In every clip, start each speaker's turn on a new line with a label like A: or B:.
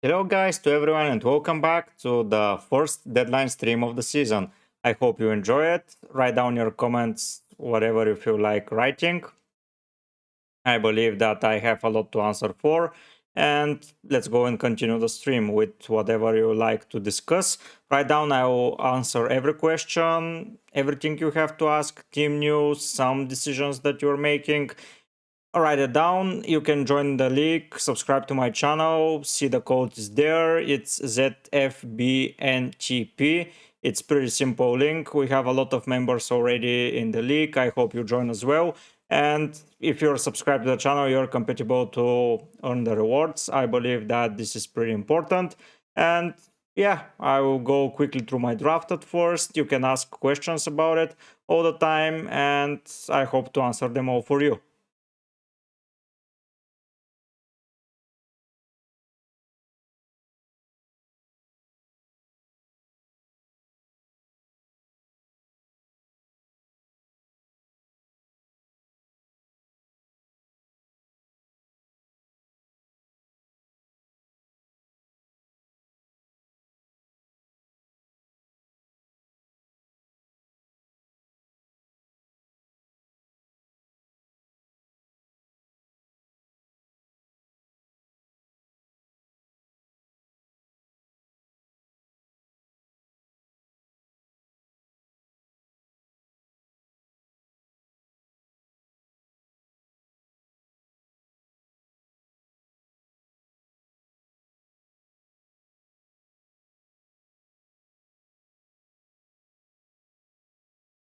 A: Hello guys to everyone and welcome back to the first deadline stream of the season. I hope you enjoy it. Write down your comments, whatever you feel like writing. I believe that I have a lot to answer for. And let's go and continue the stream with whatever you like to discuss. Write down, I will answer every question, everything you have to ask, team news, some decisions that you're making. Write it down. You can join the league, subscribe to my channel, see the code is there. It's ZFBNTP. It's pretty simple link. We have a lot of members already in the league. I hope you join as well. And if you're subscribed to the channel, you're compatible to earn the rewards. I believe that this is pretty important. And yeah, I will go quickly through my draft at first. You can ask questions about it all the time, and I hope to answer them all for you.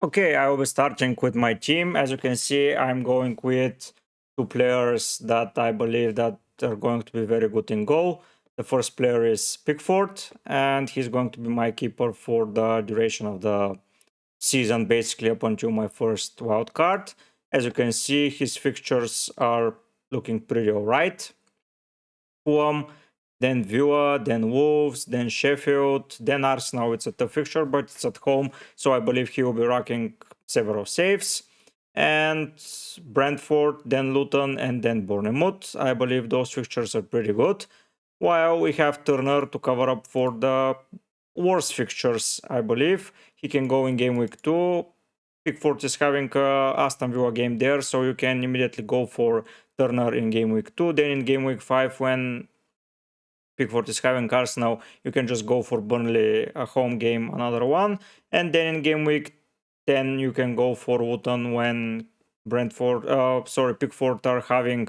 A: Okay, I will be starting with my team. As you can see, I'm going with two players that I believe that are going to be very good in goal. The first player is Pickford, and he's going to be my keeper for the duration of the season, basically up until my first wild card. As you can see, his fixtures are looking pretty alright. Fulham, then Villa, then Wolves, then Sheffield, then Arsenal. It's a tough fixture, but it's at home, so I believe he will be rocking several saves. And Brentford, then Luton, and then Bournemouth. I believe those fixtures are pretty good. While we have Turner to cover up for the worst fixtures, I believe. He can go in game week 2. Pickford is having Aston Villa game there, so you can immediately go for Turner in game week 2. Then in game week 5, when Pickford is having Arsenal, you can just go for Burnley, a home game, another one. And then in game week 10, you can go for Luton when Pickford are having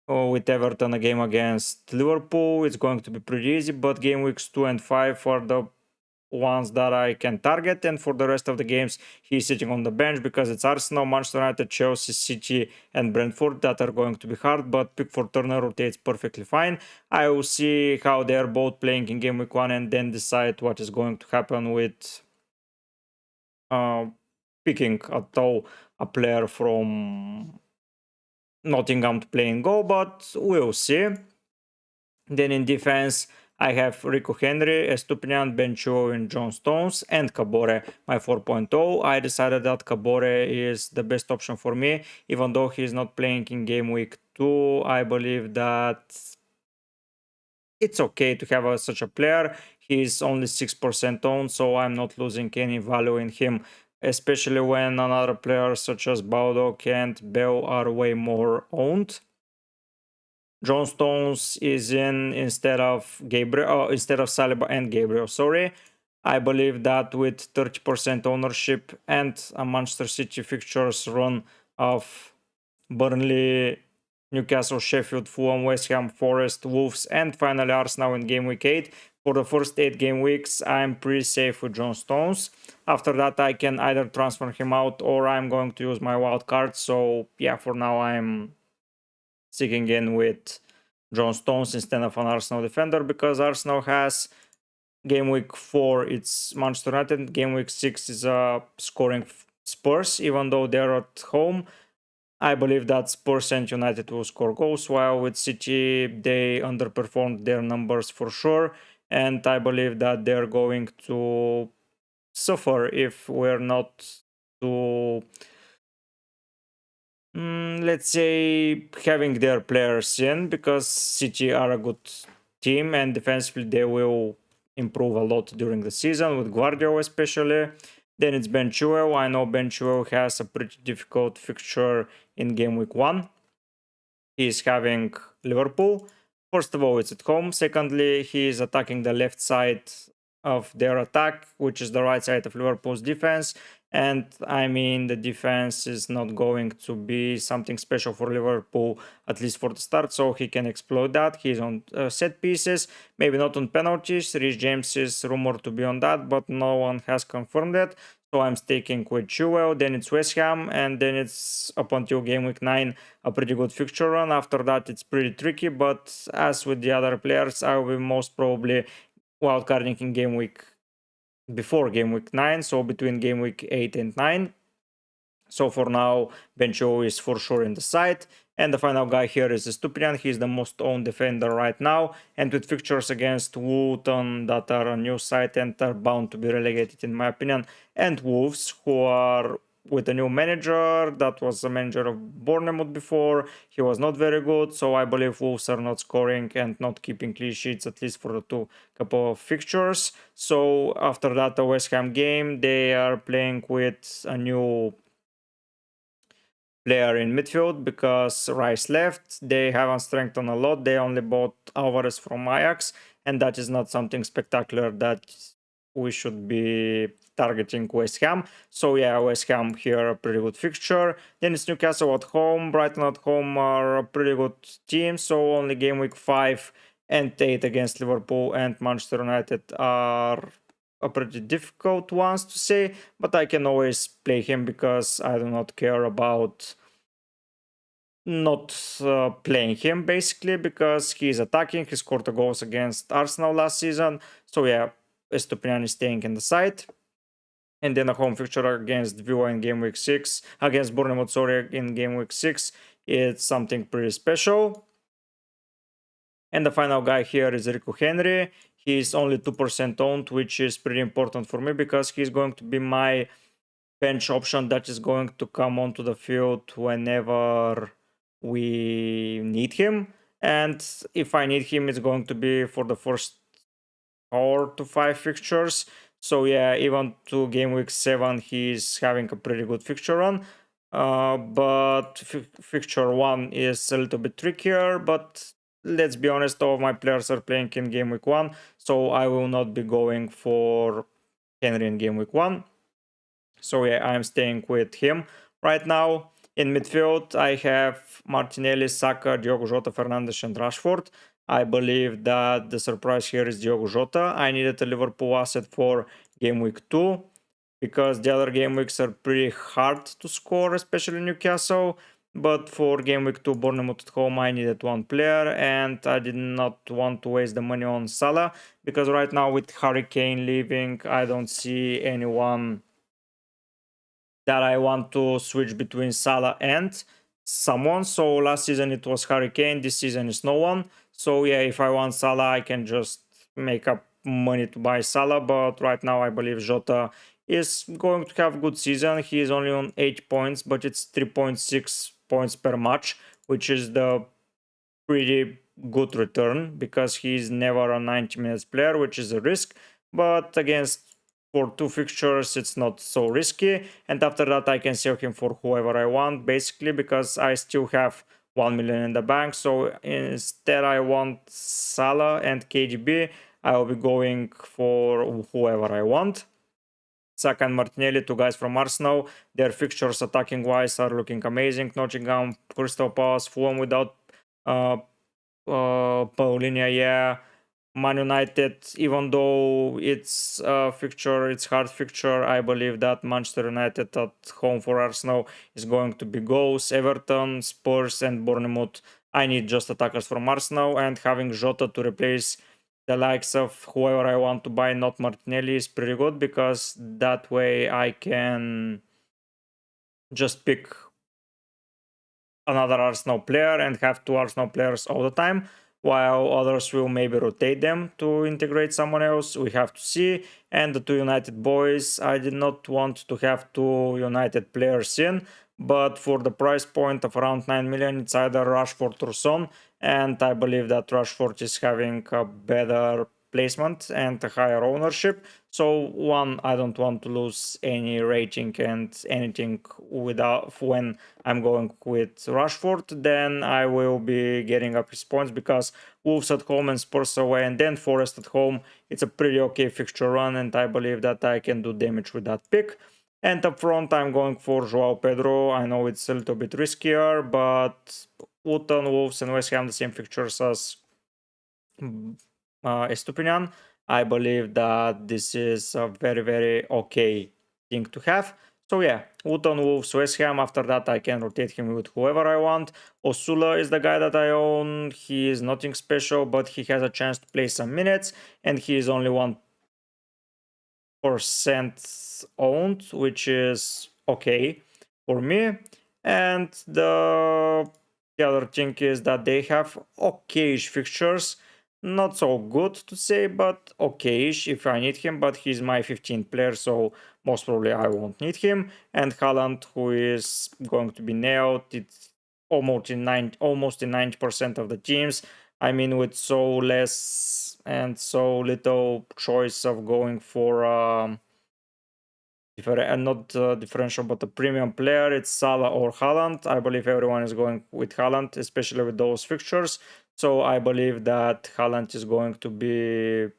A: with Everton a game against Liverpool. It's going to be pretty easy, but game weeks 2 and 5 are the ones that I can target, and for the rest of the games he's sitting on the bench because it's Arsenal, Manchester United, Chelsea, City and Brentford that are going to be hard, but Pickford Turner rotates perfectly fine. I will see how they're both playing in game week 1 and then decide what is going to happen with picking at all a player from Nottingham to play in goal, but we'll see. Then in defense, I have Rico Henry, Estupinian, Ben Chilwell, and John Stones, and Kabore, my 4.0. I decided that Kabore is the best option for me, even though he's not playing in game week 2. I believe that it's okay to have such a player. He's only 6% owned, so I'm not losing any value in him, especially when another players such as Baldock and Bell are way more owned. John Stones is in instead of instead of Saliba and Gabriel. Sorry, I believe that with 30% ownership and a Manchester City fixtures run of Burnley, Newcastle, Sheffield, Fulham, West Ham, Forest, Wolves, and finally Arsenal in game week 8. For the first 8 game weeks, I'm pretty safe with John Stones. After that, I can either transfer him out or I'm going to use my wild card. So yeah, for now I'm sticking in with John Stones instead of an Arsenal defender because Arsenal has game week 4 it's Manchester United, game week 6 is scoring Spurs, even though they're at home. I believe that Spurs and United will score goals, while with City they underperformed their numbers for sure, and I believe that they're going to suffer if we're not to let's say having their players in, because City are a good team, and defensively they will improve a lot during the season with Guardiola especially. Then it's Ben Chilwell. I know Ben Chilwell has a pretty difficult fixture in game week 1. He's having Liverpool. First of all, it's at home. Secondly, he is attacking the left side of their attack, which is the right side of Liverpool's defense. And I mean, the defense is not going to be something special for Liverpool, at least for the start, so he can exploit that. He's on set pieces, maybe not on penalties. Reece James is rumored to be on that, but no one has confirmed it. So I'm sticking with Chilwell, then it's West Ham, and then it's up until game week 9 a pretty good fixture run. After that, it's pretty tricky, but as with the other players, I will be most probably wildcarding in game week before game week 9, so between game week 8 and 9. So for now, Bencho is for sure in the side. And the final guy here is Stupian. He's the most owned defender right now. And with fixtures against Woolton that are a new side and are bound to be relegated in my opinion, and Wolves, who are with a new manager that was a manager of Bournemouth before. He was not very good, so I believe Wolves are not scoring and not keeping clean sheets, at least for the couple of fixtures. So after that, the West Ham game, they are playing with a new player in midfield because Rice left. They haven't strengthened a lot. They only bought Alvarez from Ajax, and that is not something spectacular that we should be targeting West Ham. So yeah, West Ham here a pretty good fixture. Then it's Newcastle at home. Brighton at home are a pretty good team. So only game week 5 and 8 against Liverpool and Manchester United are a pretty difficult ones to say, but I can always play him because I do not care about not playing him basically because he's attacking. He scored the goals against Arsenal last season. So yeah, Estupiñán is staying in the side. And then a home fixture against Villa in game week 6, against Bournemouth, sorry, in game week 6. It's something pretty special. And the final guy here is Rico Henry. He's only 2% owned, which is pretty important for me because he's going to be my bench option that is going to come onto the field whenever we need him. And if I need him, it's going to be for the first 4 to 5 fixtures. So yeah, even to game week 7, he's having a pretty good fixture run. But fixture 1 is a little bit trickier, but let's be honest, all of my players are playing in game week 1, so I will not be going for Henry in game week 1. So yeah, I'm staying with him right now. In midfield, I have Martinelli, Saka, Diogo Jota, Fernandes, and Rashford. I believe that the surprise here is Diogo Jota. I needed a Liverpool asset for game week 2 because the other game weeks are pretty hard to score, especially Newcastle. But for game week 2 Bournemouth at home, I needed one player and I did not want to waste the money on Salah because right now with Harry Kane leaving, I don't see anyone that I want to switch between Salah and someone. So last season it was Harry Kane, this season is no one. So yeah, if I want Salah, I can just make up money to buy Salah. But right now I believe Jota is going to have a good season. He is only on 8 points, but it's 3.6 points per match, which is the pretty good return because he's never a 90 minutes player, which is a risk. But against for 2 fixtures, it's not so risky. And after that, I can sell him for whoever I want, basically, because I still have 1 million in the bank. So instead, I want Salah and KDB. I will be going for whoever I want. Saka and Martinelli, 2 guys from Arsenal. Their fixtures attacking wise are looking amazing. Nottingham, Crystal Palace, Fulham without Paulinia, yeah. Man United, even though it's a fixture, it's hard fixture, I believe that Manchester United at home for Arsenal is going to be goals. Everton, Spurs, and Bournemouth. I need just attackers from Arsenal, and having Jota to replace the likes of whoever I want to buy, not Martinelli, is pretty good because that way I can just pick another Arsenal player and have 2 Arsenal players all the time, while others will maybe rotate them to integrate someone else. We have to see. And the 2 United boys, I did not want to have 2 United players in, but for the price point of around 9 million, it's either Rashford or Son, and I believe that Rashford is having a better placement and a higher ownership. So one, I don't want to lose any rating and anything without when I'm going with Rashford. Then I will be getting up his points because Wolves at home and Spurs away, and then Forest at home. It's a pretty okay fixture run, and I believe that I can do damage with that pick. And up front, I'm going for Joao Pedro. I know it's a little bit riskier, but Luton, Wolves, and West Ham the same fixtures as Estupinian. I believe that this is a very, very okay thing to have. So yeah, Luton, Wolves, West Ham. After that, I can rotate him with whoever I want. Osula is the guy that I own. He is nothing special, but he has a chance to play some minutes, and he is only 1% owned, which is okay for me. And the other thing is that they have okayish fixtures. Not so good to say, but okayish if I need him. But he's my 15th player, so most probably I won't need him. And Haaland, who is going to be nailed, it's almost in 90% of the teams. I mean, with so less and so little choice of going for not differential, but a premium player, it's Salah or Haaland. I believe everyone is going with Haaland, especially with those fixtures. So I believe that Haaland is going to be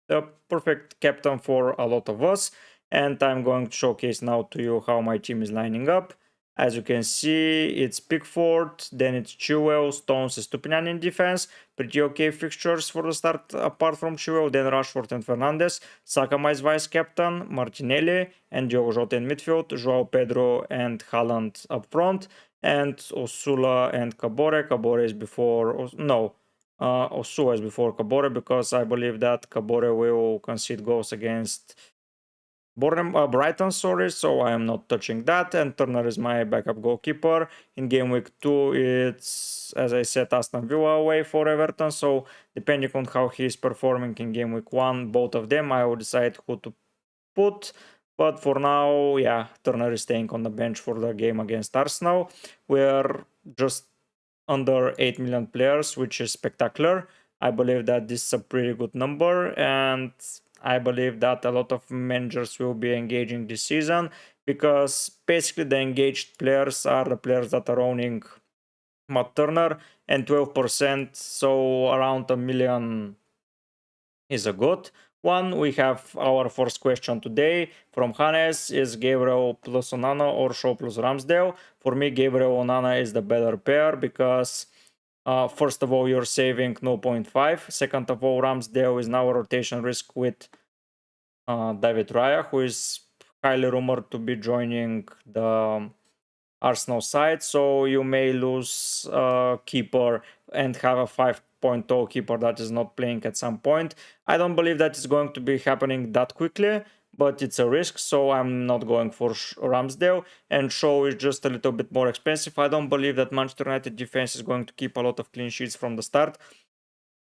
A: the perfect captain for a lot of us. And I'm going to showcase now to you how my team is lining up. As you can see, it's Pickford, then it's Chilwell, Stones, Estupinian in defense. Pretty okay fixtures for the start apart from Chilwell, then Rashford and Fernandes. Saka my vice captain, Martinelli, and Diogo Jota in midfield, Joao Pedro and Haaland up front, and Osula and Kabore. Kabore is before, no, Osua is before Kabore because I believe that Kabore will concede goals against Brighton, sorry, so I am not touching that. And Turner is my backup goalkeeper. In game week 2, it's, as I said, Aston Villa away for Everton. So depending on how he is performing in game week 1, both of them, I will decide who to put. But for now, yeah, Turner is staying on the bench for the game against Arsenal. We're just under 8 million players, which is spectacular. I believe that this is a pretty good number, and I believe that a lot of managers will be engaging this season because basically the engaged players are the players that are owning Matt Turner, and 12%, so around a million is a good one. We have our first question today from Hannes. Is Gabriel plus Onana or Shaw plus Ramsdale? For me, Gabriel Onana is the better pair because first of all, you're saving 0.5. Second of all, Ramsdale is now a rotation risk with David Raya, who is highly rumored to be joining the Arsenal side, so you may lose keeper and have a 5.0 keeper that is not playing at some point. I don't believe that is going to be happening that quickly, but it's a risk, so I'm not going for Ramsdale. And Shaw is just a little bit more expensive. I don't believe that Manchester United defense is going to keep a lot of clean sheets from the start,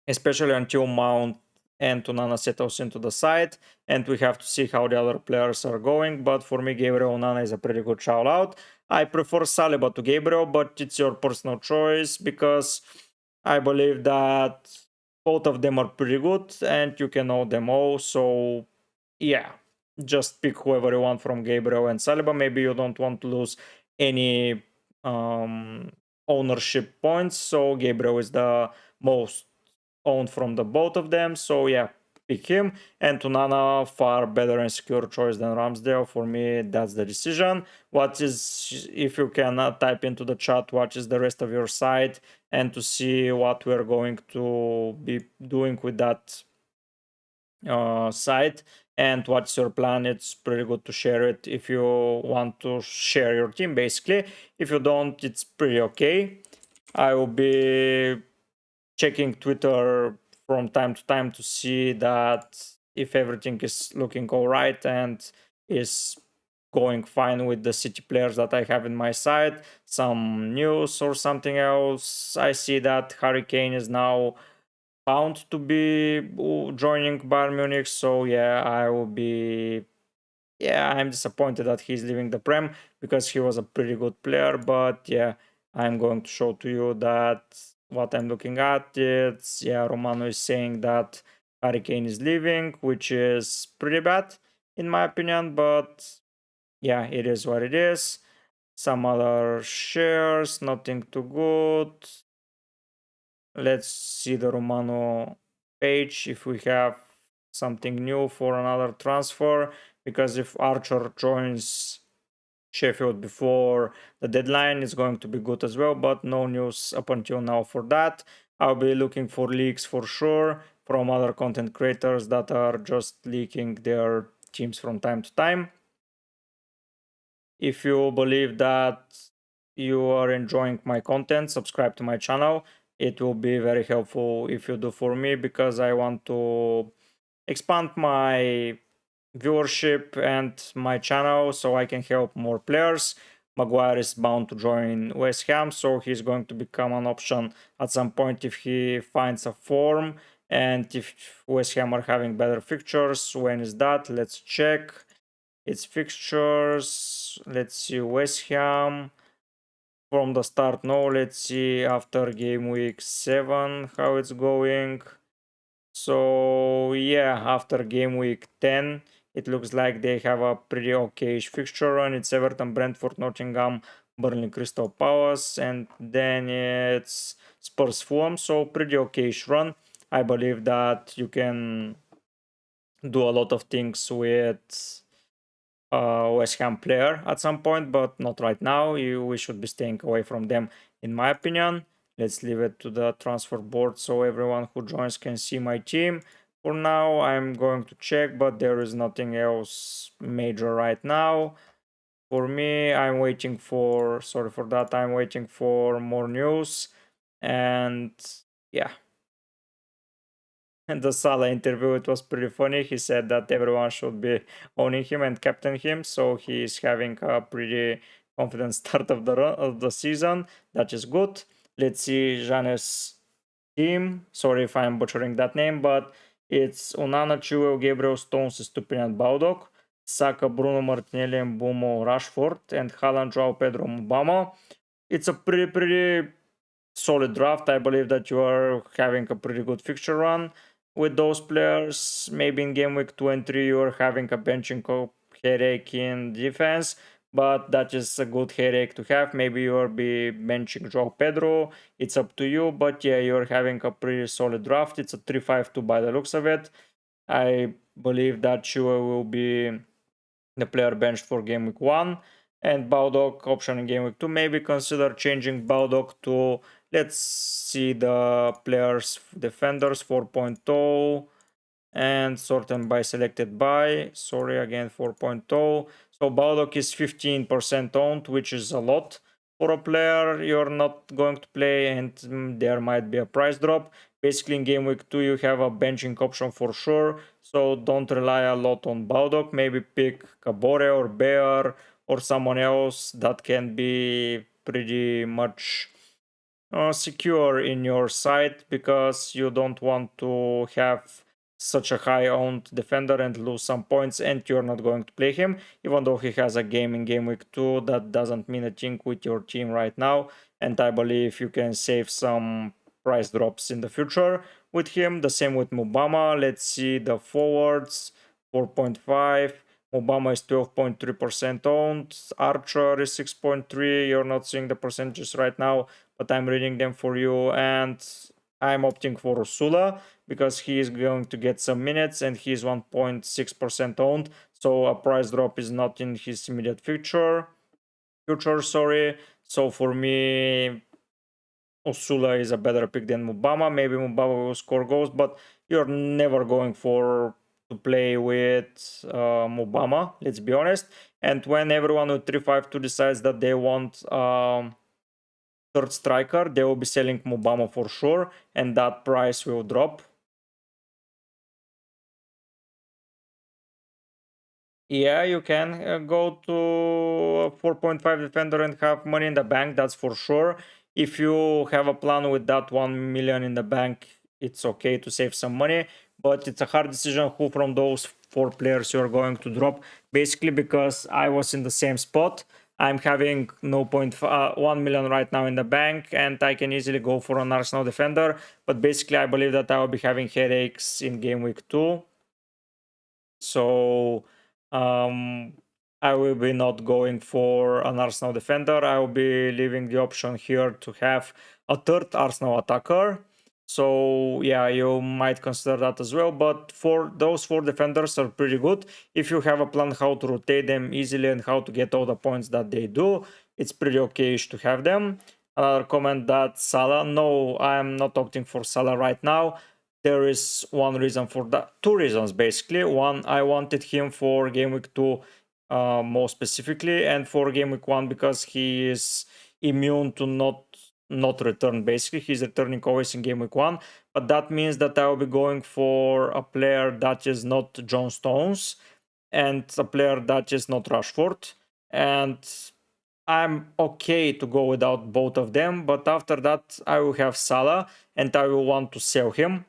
A: especially until Mount and Onana settles into the side, and we have to see how the other players are going. But for me, Gabriel Onana is a pretty good shout out. I prefer Saliba to Gabriel, but it's your personal choice because I believe that both of them are pretty good and you can know them all. So yeah, just pick whoever you want from Gabriel and Saliba. Maybe you don't want to lose any ownership points, so Gabriel is the most owned from the both of them. So yeah, pick him. And Tunana, far better and secure choice than Ramsdale. For me, that's the decision. What is, if you can type into the chat, what is the rest of your side, and to see what we're going to be doing with that site and what's your plan. It's pretty good to share it if you want to share your team, basically. If you don't, it's pretty okay. I will be checking Twitter from time to time to see that if everything is looking all right and is going fine with the city players that I have in my side, some news or something else. I see that Harry Kane is now bound to be joining Bayern Munich, so yeah, I will be yeah, I'm disappointed that he's leaving the Prem because he was a pretty good player. But yeah, I'm going to show to you that what I'm looking at. It's, yeah, Romano is saying that Harry Kane is leaving, which is pretty bad in my opinion. But yeah, it is what it is. Some other shares, nothing too good. Let's see the Romano page if we have something new for another transfer. Because if Archer joins Sheffield before the deadline, it's going to be good as well. But no news up until now for that. I'll be looking for leaks for sure from other content creators that are just leaking their teams from time to time. If you believe that you are enjoying my content, subscribe to my channel. It will be very helpful if you do for me, because I want to expand my viewership and my channel so I can help more players. Maguire is bound to join West Ham, so he's going to become an option at some point if he finds a form and if West Ham are having better fixtures. When is that? Let's check. It's fixtures. Let's see, West Ham from the start. No, let's see after game week 7 how it's going. So yeah, after game week 10, it looks like they have a pretty okay-ish fixture run. It's Everton, Brentford, Nottingham, Burnley, Crystal Palace, and then it's Spurs, Fulham. So pretty okay-ish run. I believe that you can do a lot of things with West Ham player at some point, but not right now. We should be staying away from them, in my opinion. Let's leave it to the transfer board so everyone who joins can see my team. For now, I'm going to check, but there is nothing else major right now. For me, I'm waiting for, sorry for that, I'm waiting for more news. And yeah. And the Salah interview, it was pretty funny. He said that everyone should be owning him and captain him, so he's having a pretty confident start of the season. That is good. Let's see Janes' team. Sorry if I'm butchering that name, but it's Onana, Chilwell, Gabriel, Stones, Stupin, and Baldock, Saka, Bruno Martinelli, and Mbumo, Rashford, and Haaland, Joao Pedro, Mubama. It's a pretty solid draft. I believe that you are having a pretty good fixture run with those players. Maybe in game week 2 and 3 you're having a benching headache in defense, but that is a good headache to have. Maybe you'll be benching Joao Pedro. It's up to you, but yeah, you're having a pretty solid draft. It's a 3-5-2 by the looks of it. I believe that Chua will be the player benched for game week 1, and Baldock option in game week 2. Maybe consider changing Baldock to, let's see, the players defenders 4.0 and sort them by selected by. Sorry, again 4.0. So Baldock is 15% owned, which is a lot for a player you're not going to play, and there might be a price drop. Basically, in game week 2, you have a benching option for sure, so don't rely a lot on Baldock. Maybe pick Cabore or Bear or someone else that can be pretty much secure in your side, because you don't want to have such a high owned defender and lose some points and you're not going to play him. Even though he has a game in game week 2, that doesn't mean a thing with your team right now, and I believe you can save some price drops in the future with him. The same with Mubama. Let's see the forwards. 4.5. Obama is 12.3% owned. Archer is 6.3. You're not seeing the percentages right now, but I'm reading them for you. And I'm opting for Sula because he is going to get some minutes and he's 1.6% owned. So a price drop is not in his immediate future. Sorry. So for me, Osula is a better pick than Mubama. Maybe Mubama will score goals, but you're never going for to play with Mubama, let's be honest. And when everyone with 352 decides that they want third striker, they will be selling Mubama for sure, and that price will drop. Yeah, you can go to 4.5 defender and have money in the bank, that's for sure. If you have a plan with that 1 million in the bank, it's okay to save some money, but it's a hard decision who from those 4 players you're going to drop, basically because I was in the same spot. I'm having 0.1 million right now in the bank, and I can easily go for an Arsenal defender. But basically, I believe that I will be having headaches in game week 2. So I will be not going for an Arsenal defender. I will be leaving the option here to have a third Arsenal attacker. So yeah, you might consider that as well. But for those 4 defenders are pretty good. If you have a plan how to rotate them easily and how to get all the points that they do, it's pretty okay-ish to have them. Another comment that Salah, no, I'm not opting for Salah right now. There is one reason for that, 2 reasons basically. One, I wanted him for game week 2 more specifically, and for game week 1 because he is immune to not return. Basically, he's returning always in game week 1, but that means that I will be going for a player that is not John Stones and a player that is not Rashford, and I'm okay to go without both of them. But after that, I will have Salah, and I will want to sell him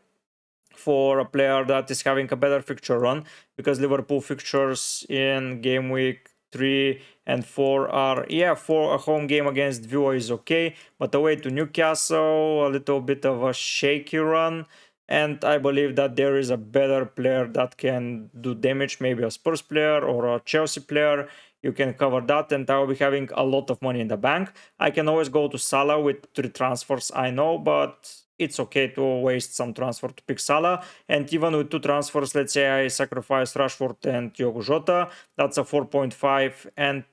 A: for a player that is having a better fixture run, because Liverpool fixtures in game week 3 and 4 are, yeah, for a home game against Villa is okay, but away to Newcastle, a little bit of a shaky run. And I believe that there is a better player that can do damage, maybe a Spurs player or a Chelsea player. You can cover that, and I will be having a lot of money in the bank. I can always go to Salah with 3 transfers, I know, but it's okay to waste some transfer to pick Salah. And even with 2 transfers, let's say I sacrifice Rashford and Diogo Jota, that's a 4.5 and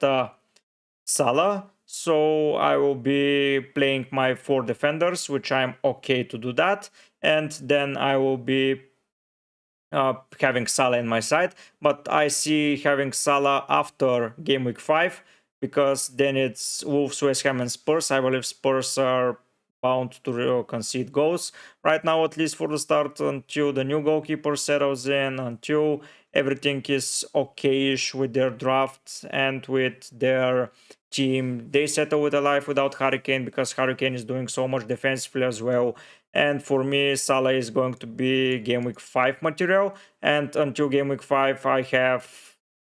A: Salah. So I will be playing my 4 defenders, which I'm okay to do that. And then I will be having Salah in my side. But I see having Salah after game week 5, because then it's Wolves, West Ham and Spurs. I believe Spurs are bound to concede goals right now, at least for the start, until the new goalkeeper settles in, until everything is okay-ish with their draft and with their team. They settle with a life without Harry Kane, because Harry Kane is doing so much defensively as well. And for me, Salah is going to be game week 5 material, and until game week 5 I have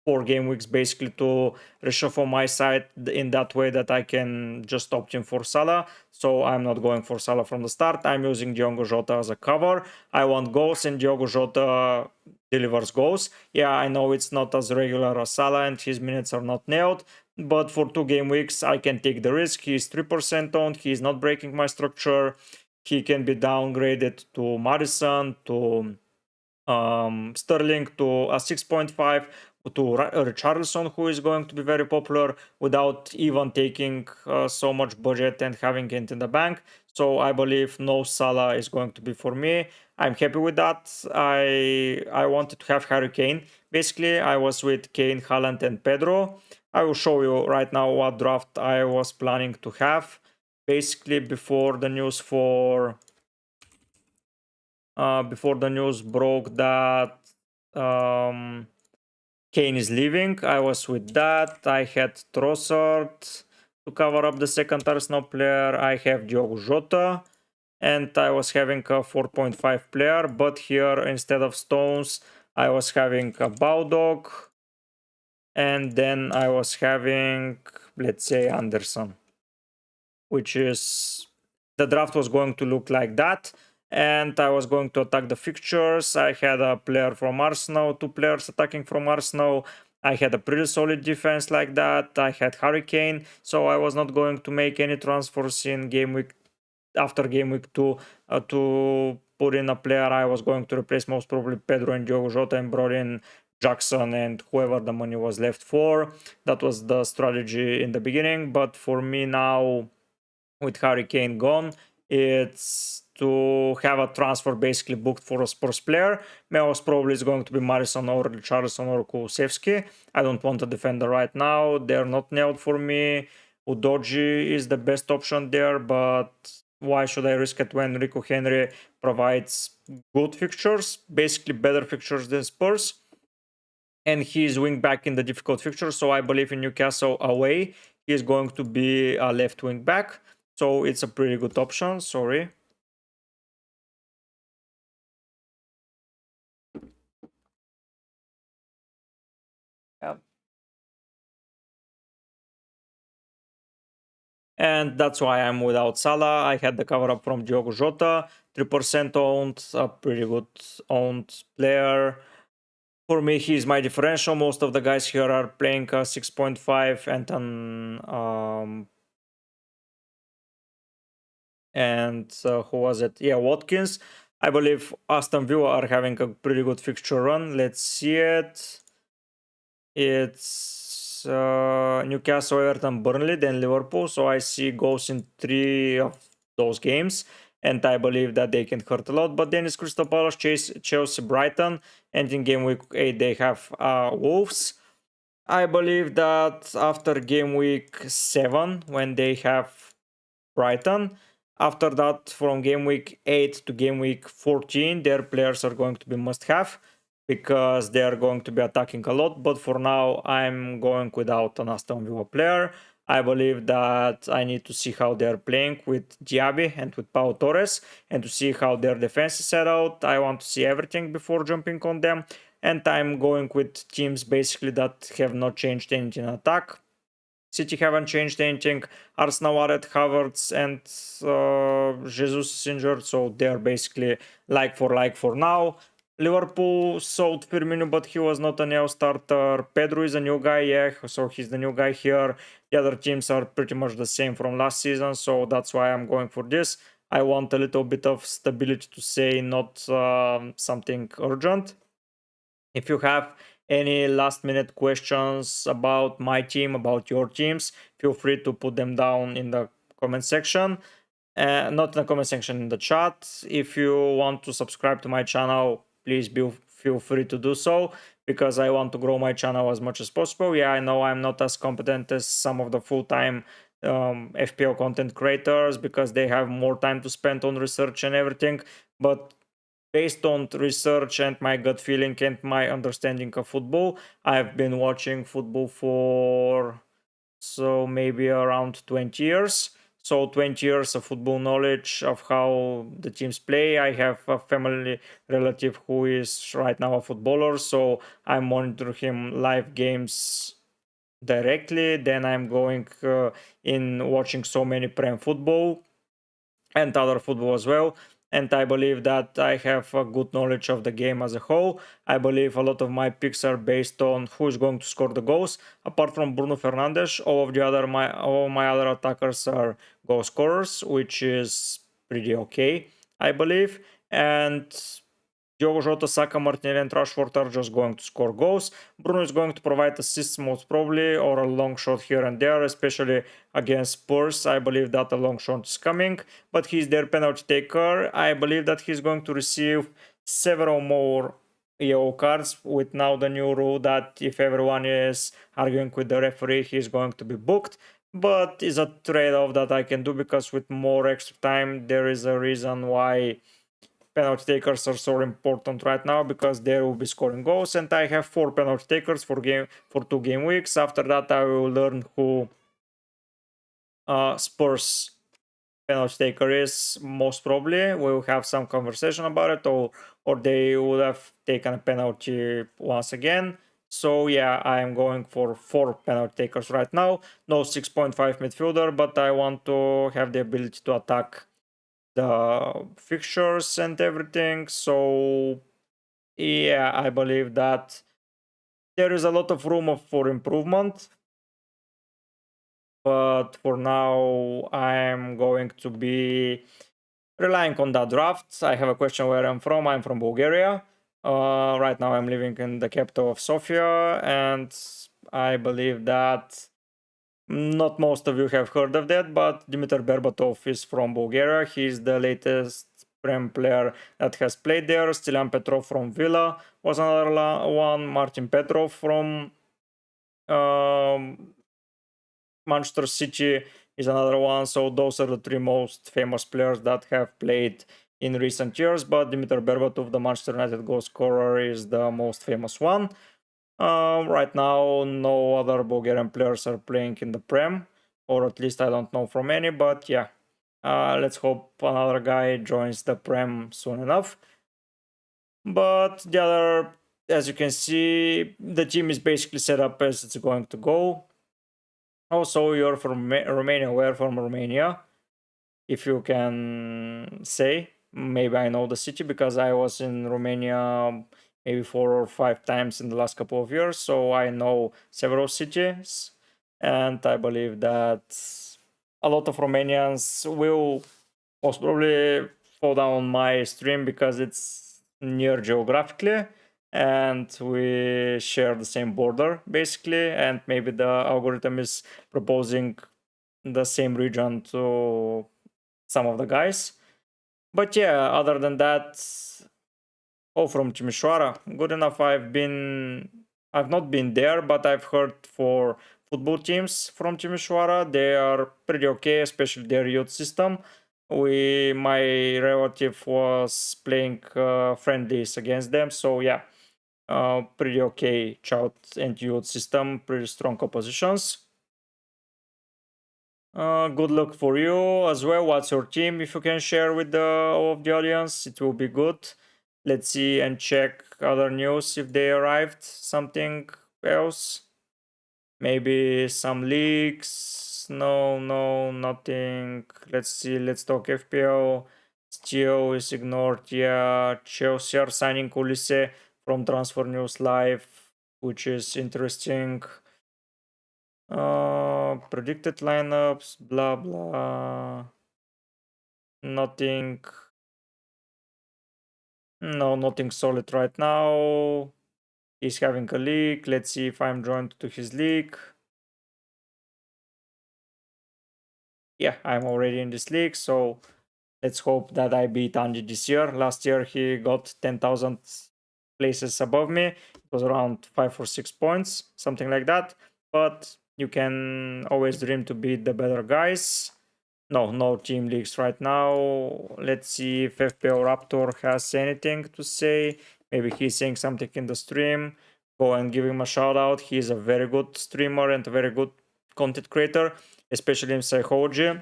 A: 4 game weeks basically to reshuffle my side in that way that I can just opt in for Salah. So I'm not going for Salah from the start. I'm using Diogo Jota as a cover. I want goals, and Diogo Jota delivers goals. Yeah, I know it's not as regular as Salah and his minutes are not nailed, but for 2 game weeks I can take the risk. He's 3% owned, he's not breaking my structure. He can be downgraded to Madison, to Sterling, to a 6.5, to Richarlison, who is going to be very popular without even taking so much budget and having it in the bank. So I believe no Salah is going to be for me. I'm happy with that. I wanted to have Harry Kane. Basically, I was with Kane, Haaland, and Pedro. I will show you right now what draft I was planning to have. Basically, before the news broke that Kane is leaving, I was with that. I had Trossard to cover up the second Arsenal player. I have Diogo Jota, and I was having a 4.5 player, but here instead of Stones, I was having a Bowdog, and then I was having, let's say, Anderson, which is, the draft was going to look like that. And I was going to attack the fixtures. I had a player from Arsenal, 2 players attacking from Arsenal. I had a pretty solid defense like that. I had Harry Kane, so I was not going to make any transfers in game week, after game week 2, to put in a player. I was going to replace most probably Pedro and Diogo Jota and brought in Jackson and whoever the money was left for. That was the strategy in the beginning, but for me now, with Harry Kane gone, it's to have a transfer basically booked for a Spurs player. Most probably is going to be Madison or Richarlison or Kulusevski. I don't want a defender right now. They're not nailed for me. Udoji is the best option there, but why should I risk it when Rico Henry provides good fixtures, basically better fixtures than Spurs? And he's wing back in the difficult fixture, so I believe in Newcastle away he's going to be a left wing back. So it's a pretty good option. Sorry. and that's why I'm without Salah. I had the cover up from Diogo Jota, 3% owned, a pretty good owned player. For me, he's my differential. Most of the guys here are playing 6.5 and who was it? Yeah, Watkins. I believe Aston Villa are having a pretty good fixture run. Let's see it. It's Newcastle, Everton, Burnley, then Liverpool. So I see goals in 3 of those games, and I believe that they can hurt a lot. But then it's Crystal Palace, Chelsea, Brighton, and in game week 8 they have Wolves. I believe that after game week 7, when they have Brighton, after that, from game week 8 to game week 14, their players are going to be must have because they are going to be attacking a lot. But for now, I'm going without an Aston Villa player. I believe that I need to see how they're playing with Diaby and with Pau Torres and to see how their defense is set out. I want to see everything before jumping on them. And I'm going with teams basically that have not changed anything in attack. City haven't changed anything. Arsenal are at Havertz and Jesus is injured, so they're basically like for now. Liverpool sold Firmino, but he was not a new starter. Pedro is a new guy, yeah, so he's the new guy here. The other teams are pretty much the same from last season, so that's why I'm going for this. I want a little bit of stability to say, not something urgent. If you have any last minute questions about my team, about your teams, feel free to put them down in the comment section. Not in the comment section, in the chat. If you want to subscribe to my channel, please feel free to do so because I want to grow my channel as much as possible. Yeah, I know I'm not as competent as some of the full-time FPL content creators because they have more time to spend on research and everything, but based on research and my gut feeling and my understanding of football, I've been watching football for maybe around 20 years. So 20 years of football knowledge of how the teams play. I have a family relative who is right now a footballer, so I monitor him live games directly. Then I'm going in watching so many Prem football and other football as well. And I believe that I have a good knowledge of the game as a whole. I believe a lot of my picks are based on who is going to score the goals. Apart from Bruno Fernandes, all my other attackers are goal scorers, which is pretty okay, I believe. And Diogo Jota, Saka, Martinelli, and Rashford are just going to score goals. Bruno is going to provide assists most probably, or a long shot here and there, especially against Spurs. I believe that a long shot is coming, but he's their penalty taker. I believe that he's going to receive several more yellow cards with now the new rule that if everyone is arguing with the referee, he's going to be booked. But it's a trade-off that I can do because with more extra time, there is a reason why penalty takers are so important right now because they will be scoring goals, and I have 4 penalty takers for 2 game weeks. After that, I will learn who Spurs penalty taker is. Most probably we'll have some conversation about it, or they would have taken a penalty once again. So yeah, I am going for 4 penalty takers right now. No 6.5 midfielder, but I want to have the ability to attack the fixtures and everything. So yeah, I believe that there is a lot of room for improvement, but for now I'm going to be relying on that draft. I have a question where I'm from. I'm from Bulgaria. Right now I'm living in the capital of Sofia, and I believe that not most of you have heard of that, but Dimitar Berbatov is from Bulgaria. He's the latest Prem player that has played there. Stilian Petrov from Villa was another one. Martin Petrov from um, Manchester City is another one. So those are the 3 most famous players that have played in recent years. But Dimitar Berbatov, the Manchester United goal scorer, is the most famous one. Right now, no other Bulgarian players are playing in the Prem, or at least I don't know from any, but yeah. Let's hope another guy joins the Prem soon enough. But the other, as you can see, the team is basically set up as it's going to go. Also, you're from Romania. Where from Romania? If you can say, maybe I know the city because I was in Romania maybe 4 or 5 times in the last couple of years, so I know several cities, and I believe that a lot of Romanians will most probably fall down my stream because it's near geographically and we share the same border basically, and maybe the algorithm is proposing the same region to some of the guys. But yeah, other than that, all from Timișoara, good enough. I've not been there, but I've heard for football teams from Timișoara, they are pretty okay, especially their youth system. My relative was playing friendlies against them, so yeah, pretty okay child and youth system, pretty strong oppositions. Good luck for you as well. What's your team? If you can share with all of the audience, it will be good. Let's see and check other news if they arrived. Something else? Maybe some leaks? No, no, nothing. Let's see. Let's talk FPL. Still is ignored. Yeah, Chelsea are signing Ulisse from Transfer News Live, which is interesting. Predicted lineups, blah blah. Nothing. No, nothing solid right now. He's having a leak. Let's see if I'm joined to his leak. Yeah, I'm already in this league, so let's hope that I beat Andy this year. Last year he got 10,000 places above me. It was around 5 or 6 points, something like that. But you can always dream to beat the better guys. No, no team leaks right now. Let's see if FPL Raptor has anything to say. Maybe he's saying something in the stream. Go and give him a shout out. He's a very good streamer and a very good content creator, especially in psychology.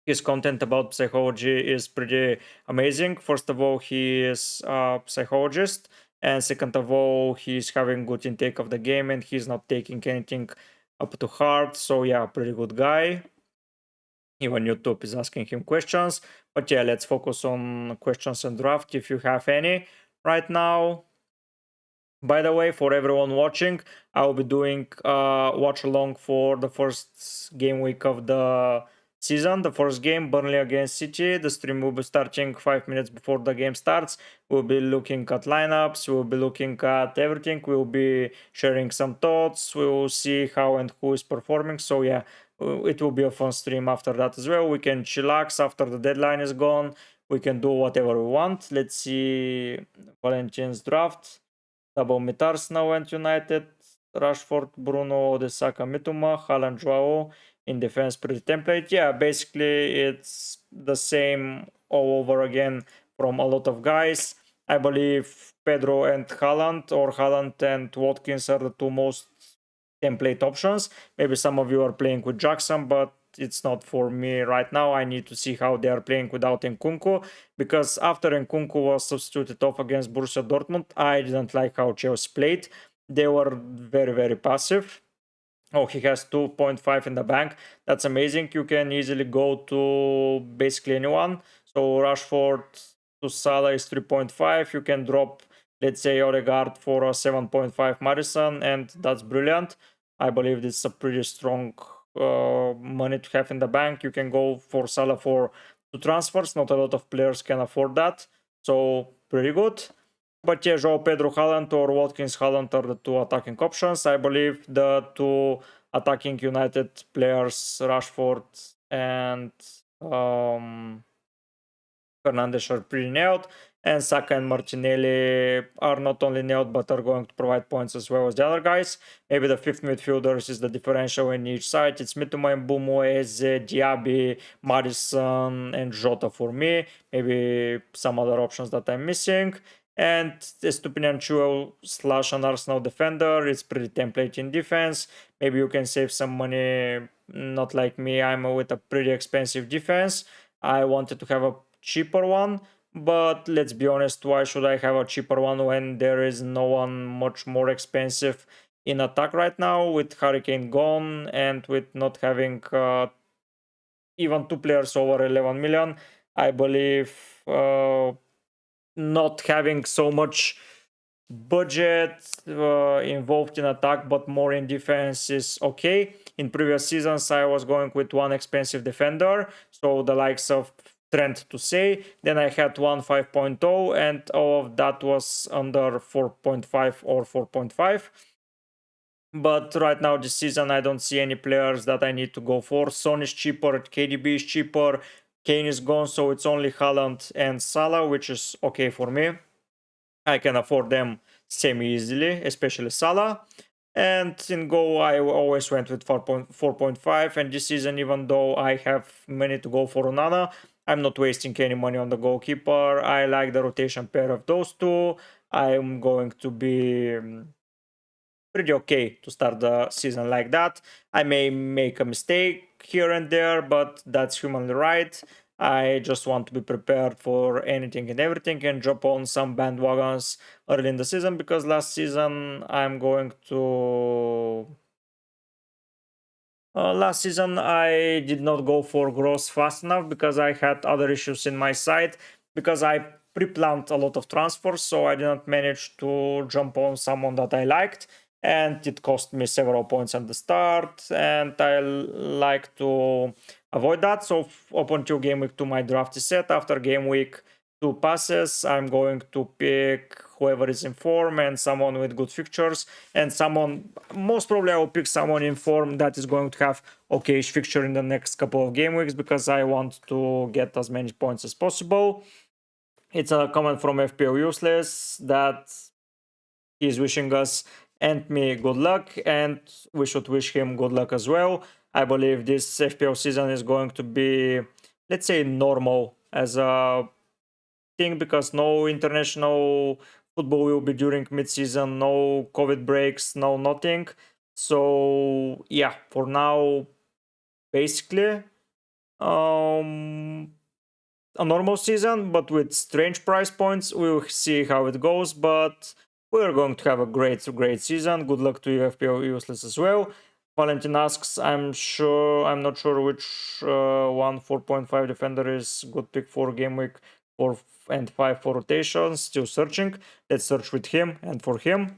A: His content about psychology is pretty amazing. First of all, he is a psychologist, and second of all, he's having good intake of the game and he's not taking anything up to heart. So yeah, pretty good guy. Even YouTube is asking him questions. But yeah, let's focus on questions and draft if you have any right now. By the way, for everyone watching, I will be doing watch along for the first game week of the season. The first game, Burnley against City. The stream will be starting 5 minutes before the game starts. We'll be looking at lineups. We'll be looking at everything. We'll be sharing some thoughts. We will see how and who is performing. So yeah, it will be a fun stream after that as well. We can chillax after the deadline is gone. We can do whatever we want. Let's see Valentin's draft. Double mid Arsenal and United, Rashford, Bruno, Odesaka, Mitoma, Haaland, Joao. In defense, pretty template. Yeah, basically it's the same all over again from a lot of guys. I believe Pedro and Haaland, or Haaland and Watkins, are the two most template options. Maybe some of you are playing with Jackson, but it's not for me right now. I need to see how they are playing without Nkunku, because after Nkunku was substituted off against Borussia Dortmund, I didn't like how Chelsea played. They were very, very passive. Oh, he has 2.5 in the bank. That's amazing. You can easily go to basically anyone. So Rashford to Salah is 3.5. You can drop, let's say, Odegaard for a 7.5 Madison, and that's brilliant. I believe this is a pretty strong money to have in the bank. You can go for Salah for 2 transfers. Not a lot of players can afford that. So pretty good. But yeah, Joao Pedro Haaland or Watkins Haaland are the two attacking options. I believe the two attacking United players, Rashford and Fernandes, are pretty nailed. And Saka and Martinelli are not only nailed but are going to provide points as well as the other guys. Maybe the fifth midfielders is the differential in each side. It's Mitoma, Mbumo, Eze, Diaby, Madison, and Jota for me. Maybe some other options that I'm missing. And Estupinian Chua slash an Arsenal defender. It's pretty template in defense. Maybe you can save some money. Not like me, I'm with a pretty expensive defense. I wanted to have a cheaper one, but let's be honest, why should I have a cheaper one when there is no one much more expensive in attack right now with Hurricane gone and with not having even 2 players over 11 million. I believe not having so much budget involved in attack but more in defense is okay. In previous seasons I was going with one expensive defender, so the likes of Trent to say, then I had one 5.0 and all of that was under 4.5 or 4.5. But right now this season I don't see any players that I need to go for. Son is cheaper, KDB is cheaper, Kane is gone, so it's only Haaland and Salah, which is okay for me. I can afford them semi-easily, especially Salah. And in goal, I always went with 4.5. And this season, even though I have many to go for Onana, I'm not wasting any money on the goalkeeper. I like the rotation pair of those two. I'm going to be pretty okay to start the season like that. I may make a mistake here and there, but that's humanly right. I just want to be prepared for anything and everything and drop on some bandwagons early in the season, because last season last season I did not go for growth fast enough because I had other issues in my side, because I pre-planned a lot of transfers, so I did not manage to jump on someone that I liked, and it cost me several points at the start, and I like to avoid that. So up until game week 2 my draft is set. After game week 2 passes, I'm going to pick whoever is in form and someone with good fixtures, and someone, most probably I will pick someone in form that is going to have okayish fixture in the next couple of game weeks, because I want to get as many points as possible. It's a comment from FPL Useless that he's wishing us and me good luck, and we should wish him good luck as well. I believe this FPL season is going to be, let's say, normal as a thing, because no international football will be during mid-season, no COVID breaks, no nothing. So yeah, for now, basically, um, a normal season, but with strange price points. We'll see how it goes, but we're going to have a great season. Good luck to you, FPL Useless, as well. Valentin asks, I'm not sure which one 4.5 defender is good pick for game week 4 and 5 for rotations. Still searching. Let's search with him and for him.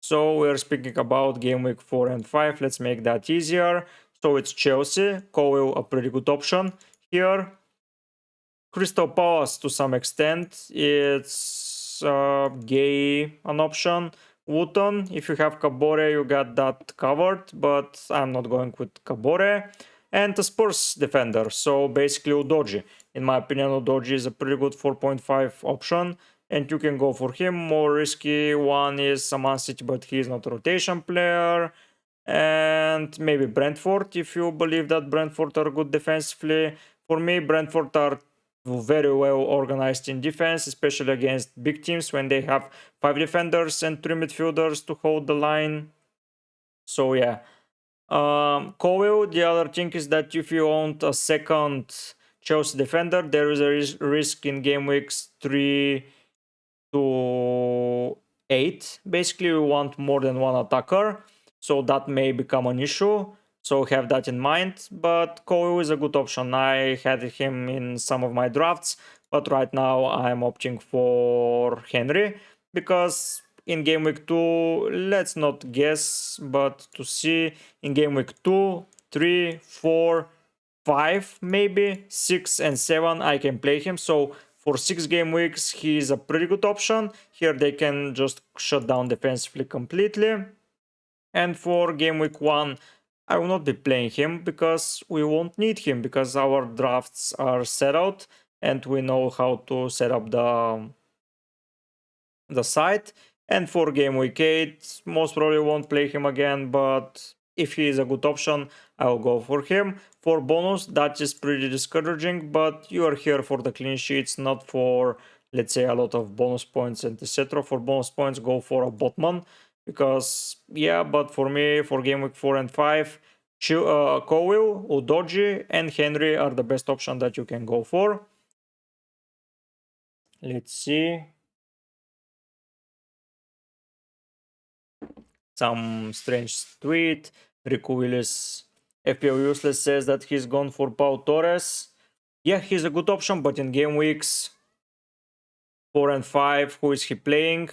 A: So we're speaking about game week 4 and 5. Let's make that easier. So it's Chelsea. Cowell, a pretty good option here. Crystal Palace to some extent. It's Gay an option. Wooten, if you have Kabore, you got that covered, but I'm not going with Kabore. And the Spurs defender, so basically Udoji. In my opinion, Udoji is a pretty good 4.5 option, and you can go for him. More risky one is Man City, but he is not a rotation player. And maybe Brentford, if you believe that Brentford are good defensively. For me, Brentford are very well organized in defense, especially against big teams when they have 5 defenders and 3 midfielders to hold the line. So yeah. Cowell, the other thing is that if you want a second Chelsea defender, there is a risk in game weeks 3 to 8. Basically, we want more than one attacker, so that may become an issue. So have that in mind. But Cowell is a good option. I had him in some of my drafts, but right now I'm opting for Henry, because in game week 2, let's not guess, but to see in game week 2, 3, 4, 5, maybe 6 and 7 I can play him. So for 6 game weeks he is a pretty good option. Here they can just shut down defensively completely. And for game week 1 I will not be playing him, because we won't need him, because our drafts are set out and we know how to set up the site. And for game week 8, most probably won't play him again, but if he is a good option, I will go for him. For bonus, that is pretty discouraging, but you are here for the clean sheets, not for, let's say, a lot of bonus points and etc. For bonus points, go for a Botman, because yeah, but for me, for game week 4 and 5, Cowell, Udoji, and Henry are the best option that you can go for. Let's see. some strange tweet. Rico Willis, FPL Useless, says that he's gone for Pau Torres. Yeah, he's a good option, but in game weeks 4 and 5, who is he playing?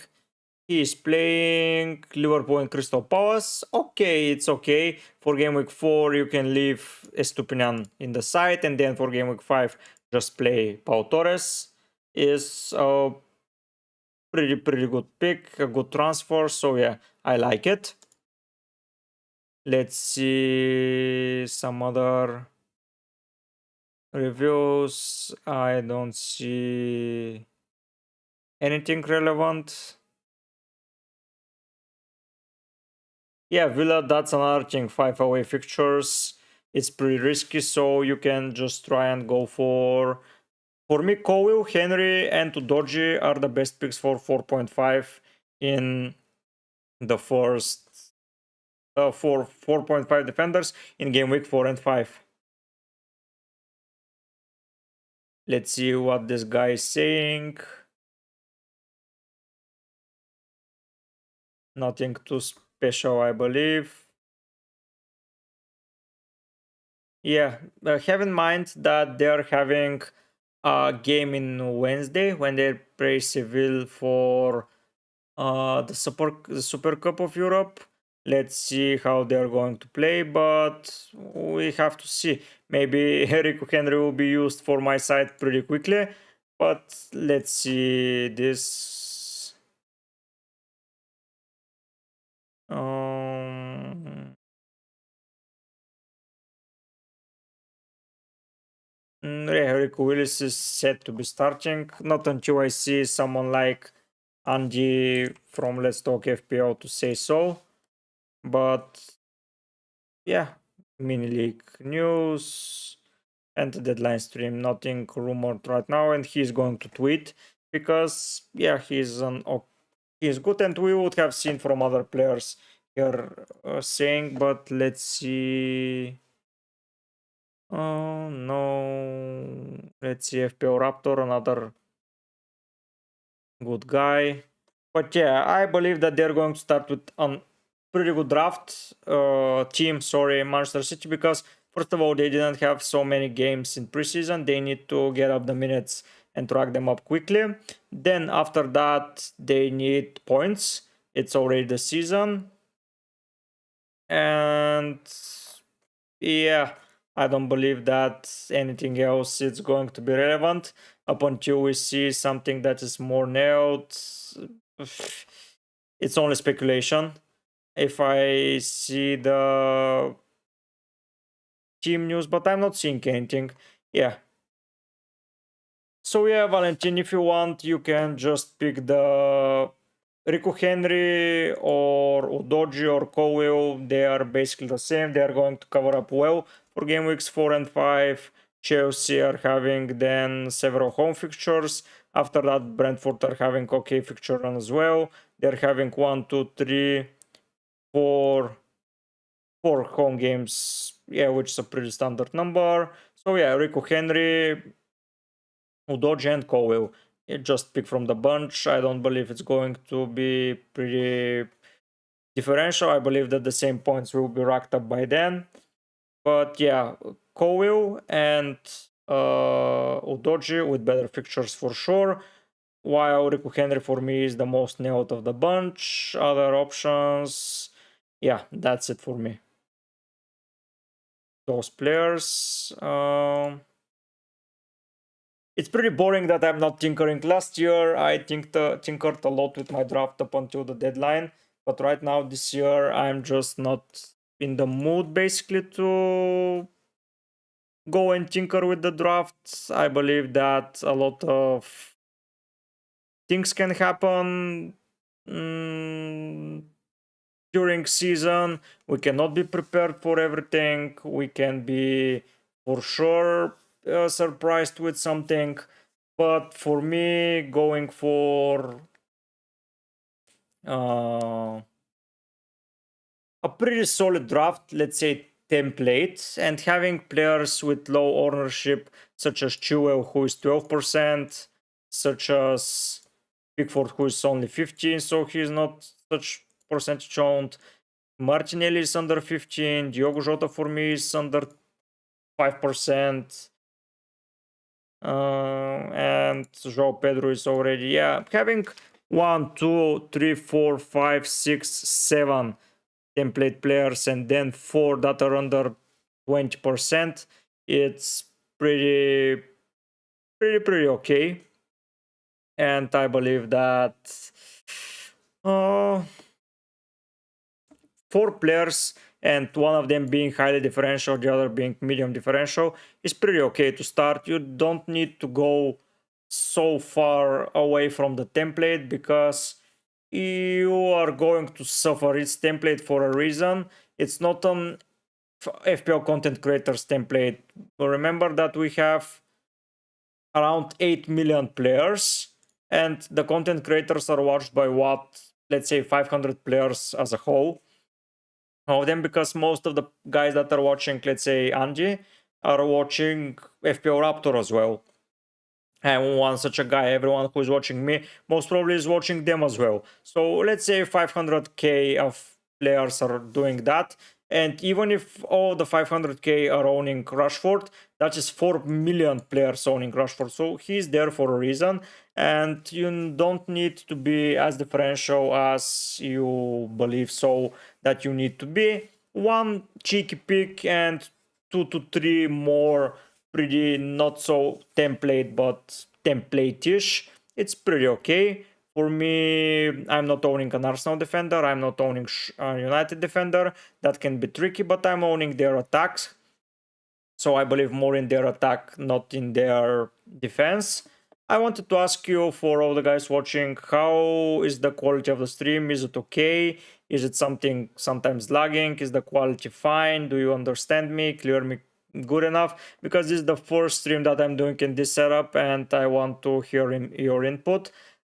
A: He is playing Liverpool and Crystal Palace. Okay, it's okay. For game week 4, you can leave Estupinian in the side, and then for game week 5, just play Pau Torres. Is a pretty good pick, a good transfer. So yeah, I like it. Let's see some other reviews. I don't see anything relevant. Yeah, Villa, that's another thing. 5 away fixtures. It's pretty risky, so you can just try and go for. For me, Cowell, Henry, and Udogie are the best picks for 4.5 in the first. For 4.5 defenders in game week 4 and 5. Let's see what this guy is saying. Nothing too special, I believe. Yeah, have in mind that they're having a game in Wednesday when they play Seville for the Super Cup of Europe. Let's see how they're going to play, but we have to see. Maybe Rico Henry will be used for my side pretty quickly, but let's see this. Rico Willis is set to be starting. Not until I see someone like Andy from Let's Talk FPL to say so. But yeah, mini league news and the deadline stream, nothing rumored right now, and he's going to tweet because yeah, he's good, and we would have seen from other players here saying, but let's see. Oh no, let's see FPL Raptor, another good guy. But yeah, I believe that they're going to start with a pretty good draft team, Manchester City, because first of all, they didn't have so many games in preseason. They need to get up the minutes and track them up quickly. Then after that, they need points. It's already the season. And yeah, I don't believe that anything else is going to be relevant up until we see something that is more nailed. It's only speculation. If I see the team news, but I'm not seeing anything. Yeah. So yeah, Valentin, if you want, you can just pick the Rico Henry or Udogie or Cowell. They are basically the same. They are going to cover up well for game weeks 4 and 5. Chelsea are having then several home fixtures. After that, Brentford are having okay fixture run as well. They're having 1, 2, 3, 4 home games. Yeah, which is a pretty standard number. So yeah, Rico Henry, Udogie and Cowell. Just pick from the bunch. I don't believe it's going to be pretty differential. I believe that the same points will be racked up by then. But yeah, Cowell and Udogie with better fixtures for sure. While Rico Henry for me is the most nailed of the bunch. Other options, yeah, that's it for me. Those players. It's pretty boring that I'm not tinkering. Last year, I tinkered a lot with my draft up until the deadline. But right now, this year, I'm just not in the mood, basically, to go and tinker with the drafts. I believe that a lot of things can happen during season. We cannot be prepared for everything. We can be, for sure, surprised with something. But for me, going for a pretty solid draft, let's say template, and having players with low ownership, such as Chilwell, who is 12%, such as Pickford, who is only 15, so he's not such percentage owned. Martinelli is under 15. Diogo Jota for me is under 5%. And João Pedro is already, yeah, having 1, 2, 3, 4, 5, 6, 7 template players and then 4 that are under 20%. It's pretty okay. And I believe that 4 players and one of them being highly differential, the other being medium differential is pretty okay to start. You don't need to go so far away from the template because you are going to suffer. Its template for a reason. It's not an FPL content creators template. Remember that we have around 8 million players and the content creators are watched by what, let's say 500 players as a whole of them, because most of the guys that are watching, let's say Angie, are watching FPL Raptor as well. And one such a guy, everyone who's watching me most probably is watching them as well. So let's say 500k of players are doing that. And even if all the 500k are owning Rashford, that is 4 million players owning Rashford. So he's there for a reason. And you don't need to be as differential as you believe so that you need to be. One cheeky pick and 2 to 3 more pretty not so template but template-ish. It's pretty okay. For me, I'm not owning an Arsenal defender, I'm not owning a United defender. That can be tricky, but I'm owning their attacks. So I believe more in their attack, not in their defense. I wanted to ask you, for all the guys watching, how is the quality of the stream? Is it okay? Is it something sometimes lagging? Is the quality fine? Do you understand me? Clear me good enough? Because this is the first stream that I'm doing in this setup and I want to hear your input.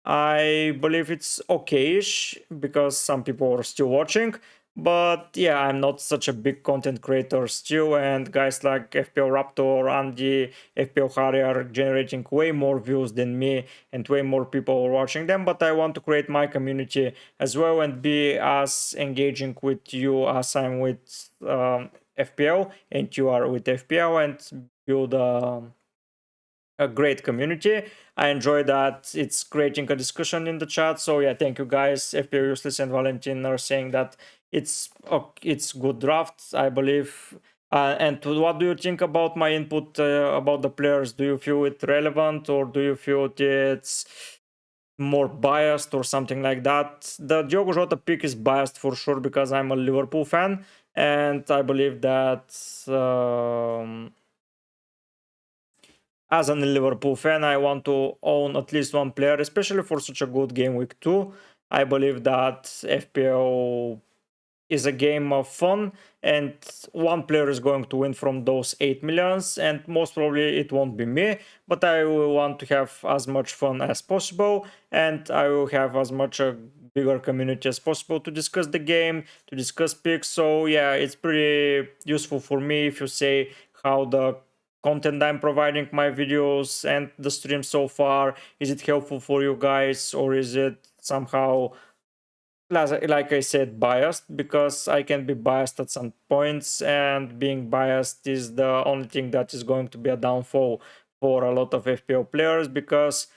A: I believe it's okay-ish because some people are still watching. But yeah, I'm not such a big content creator still, and guys like FPL Raptor, Andy, FPL Harry are generating way more views than me and way more people are watching them. But I want to create my community as well and be as engaging with you as I'm with FPL and you are with FPL, and build a great community. I enjoy that it's creating a discussion in the chat. So yeah, thank you guys. FPL Useless and Valentin are saying that it's good drafts, I believe. And what do you think about my input about the players? Do you feel it relevant or do you feel it's more biased or something like that? The Diogo Jota pick is biased for sure because I'm a Liverpool fan and I believe that as a Liverpool fan, I want to own at least one player, especially for such a good game week 2. I believe that FPL is a game of fun and one player is going to win from those 8 millions, and most probably it won't be me, but I will want to have as much fun as possible and I will have as much a bigger community as possible to discuss the game, to discuss picks. So yeah, it's pretty useful for me if you say how the content I'm providing, my videos and the stream so far, is it helpful for you guys or is it somehow, like I said, biased? Because I can be biased at some points and being biased is the only thing that is going to be a downfall for a lot of FPL players, because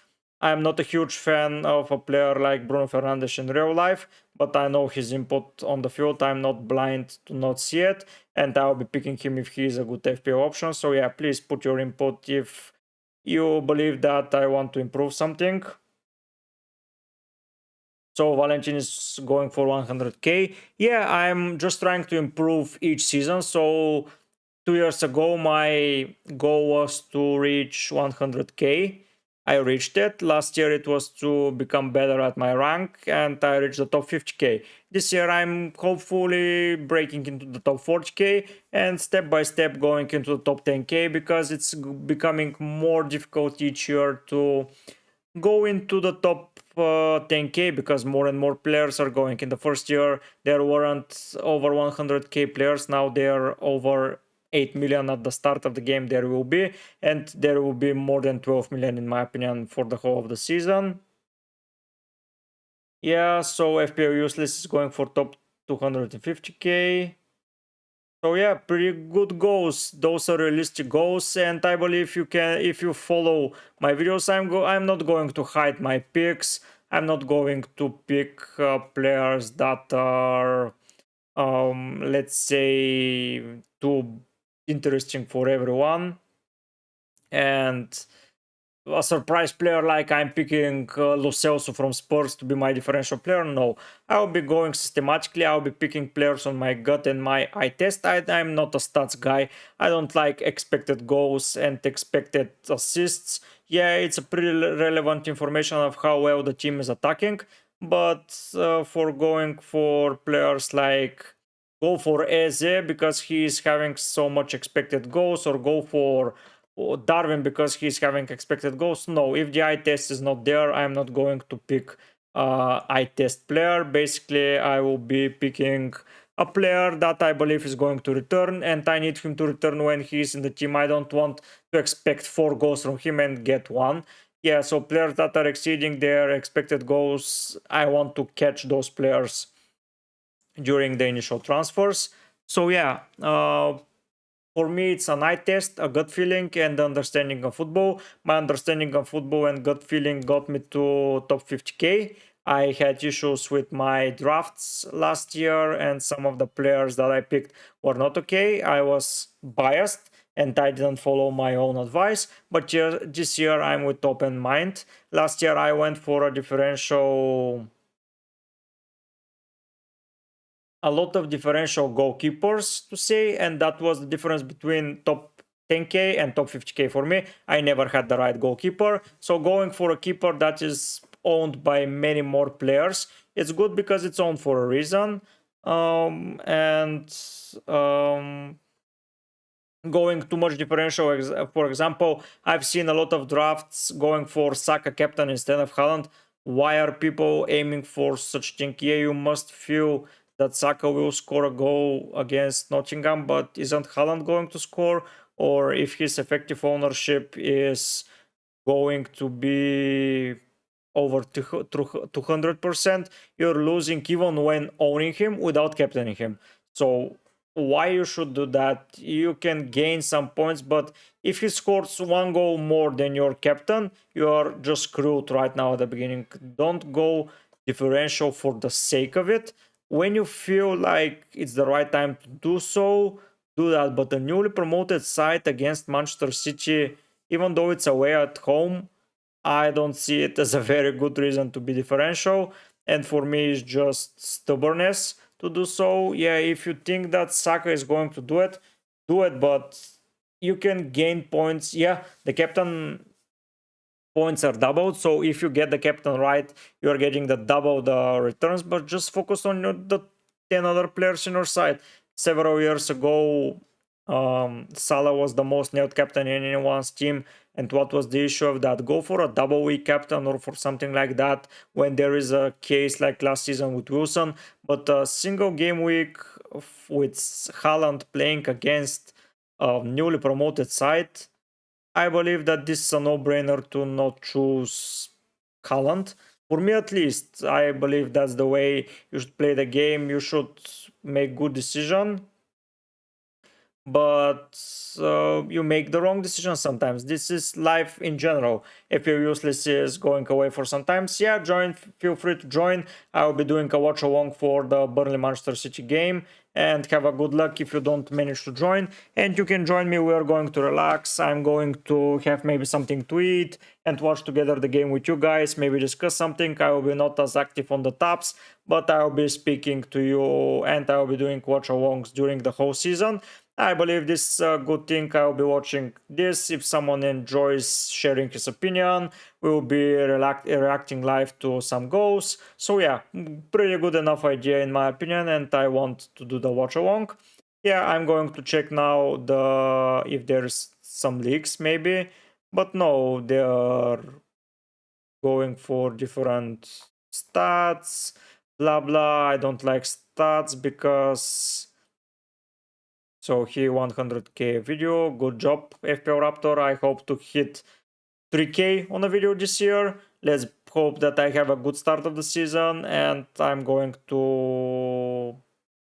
A: I'm not a huge fan of a player like Bruno Fernandes in real life, but I know his input on the field. I'm not blind to not see it, and I'll be picking him if he is a good FPL option. So yeah, please put your input if you believe that I want to improve something. So Valentin is going for 100k. Yeah, I'm just trying to improve each season. So 2 years ago, my goal was to reach 100k. I reached it. Last year, it was to become better at my rank, and I reached the top 50k. This year, I'm hopefully breaking into the top 40k and step by step going into the top 10k, because it's becoming more difficult each year to go into the top 10k, because more and more players are going. In the first year there weren't over 100k players, now they're over 8 million at the start of the game. There will be, and there will be more than 12 million in my opinion for the whole of the season. Yeah, so FPL Useless is going for top 250k. So yeah, pretty good goals. Those are realistic goals, and I believe you can, if you follow my videos, I'm not going to hide my picks. I'm not going to pick players that are, let's say, too interesting for everyone. And a surprise player like I'm picking Lo Celso from Spurs to be my differential player. No, I'll be going systematically. I'll be picking players on my gut and my eye test. I'm not a stats guy. I don't like expected goals and expected assists. Yeah, it's a pretty relevant information of how well the team is attacking. But for going for players like go for Eze because he's having so much expected goals, or go for Darwin because he's having expected goals. No, if the eye test is not there, I'm not going to pick eye test player. Basically, I will be picking a player that I believe is going to return, and I need him to return when he's in the team. I don't want to expect 4 goals from him and get 1. Yeah, so players that are exceeding their expected goals, I want to catch those players during the initial transfers. So yeah, for me, it's an eye test, a gut feeling, and understanding of football. My understanding of football and gut feeling got me to top 50k. I had issues with my drafts last year, and some of the players that I picked were not okay. I was biased and I didn't follow my own advice. But this year, I'm with open mind. Last year, I went for a differential, a lot of differential goalkeepers to say, and that was the difference between top 10k and top 50k for me. I never had the right goalkeeper, so going for a keeper that is owned by many more players, it's good because it's owned for a reason. And going too much differential, for example, I've seen a lot of drafts going for Saka captain instead of Haaland. Why are people aiming for such thing? Yeah, you must feel that Saka will score a goal against Nottingham, but isn't Haaland going to score? Or if his effective ownership is going to be over 200%, you're losing even when owning him without captaining him. So why you should do that? You can gain some points, but if he scores 1 goal more than your captain, you are just screwed right now at the beginning. Don't go differential for the sake of it. When you feel like it's the right time to do so, do that. But the newly promoted side against Manchester City, even though it's away at home, I don't see it as a very good reason to be differential. And for me, it's just stubbornness to do so. Yeah, if you think that Saka is going to do it, do it, but you can gain points. Yeah, the captain points are doubled. So if you get the captain right, you're getting the double the returns, but just focus on the 10 other players in your side. Several years ago, Salah was the most nailed captain in anyone's team. And what was the issue of that? Go for a double week captain or for something like that when there is a case like last season with Wilson. But a single game week with Haaland playing against a newly promoted side, I believe that this is a no-brainer to not choose Haaland. For me, at least, I believe that's the way you should play the game. You should make good decision, but you make the wrong decision sometimes. This is life in general. If your useless is going away for some times, yeah, join. Feel free to join. I will be doing a watch along for the Burnley Manchester City game, and have a good luck if you don't manage to join. And you can join me. We are going to relax. I'm going to have maybe something to eat and watch together the game with you guys. Maybe discuss something. I will be not as active on the tabs, but I will be speaking to you, and I will be doing watch alongs during the whole season. I believe this is a good thing. I'll be watching this. If someone enjoys sharing his opinion, we will be reacting live to some goals. So yeah, pretty good enough idea in my opinion, and I want to do the watch along. Yeah, I'm going to check now the if there's some leaks maybe, but no, they are going for different stats. Blah blah. I don't like stats because. So here 100k video, good job FPL Raptor. I hope to hit 3k on a video this year. Let's hope that I have a good start of the season, and I'm going to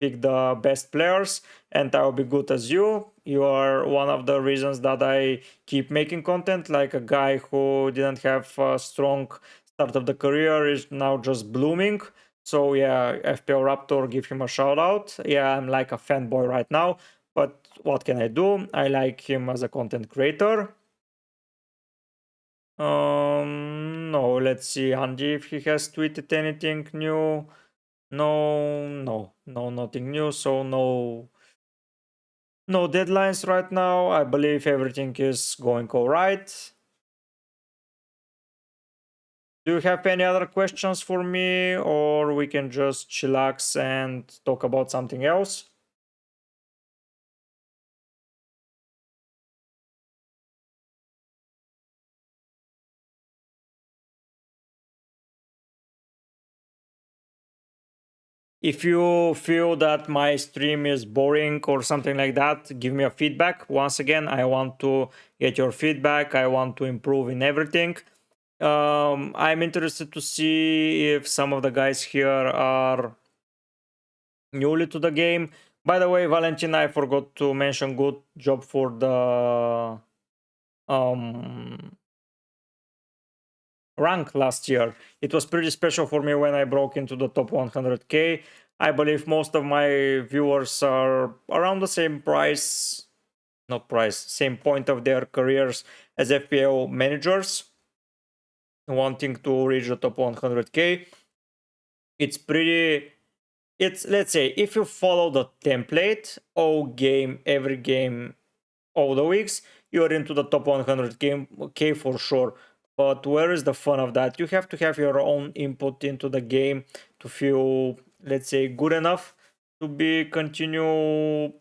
A: pick the best players, and I'll be good as you. You are one of the reasons that I keep making content. Like a guy who didn't have a strong start of the career is now just blooming. So yeah, FPL Raptor, give him a shout out. Yeah, I'm like a fanboy right now, but what can I do? I like him as a content creator. No, let's see, Andy, if he has tweeted anything new. No, nothing new. So no deadlines right now. I believe everything is going all right. Do you have any other questions for me, or we can just chillax and talk about something else? If you feel that my stream is boring or something like that, give me a feedback. Once again, I want to get your feedback. I want to improve in everything. I'm interested to see if some of the guys here are newly to the game. By the way, Valentina, I forgot to mention, good job for the um rank last year. It was pretty special for me when I broke into the top 100k. I believe most of my viewers are around the same price, not price, same point of their careers as FPL managers, wanting to reach the top 100k. It's pretty. It's, let's say, if you follow the template all game, every game, all the weeks, you're into the top 100 game k for sure. But where is the fun of that? You have to have your own input into the game to feel, let's say, good enough to be continue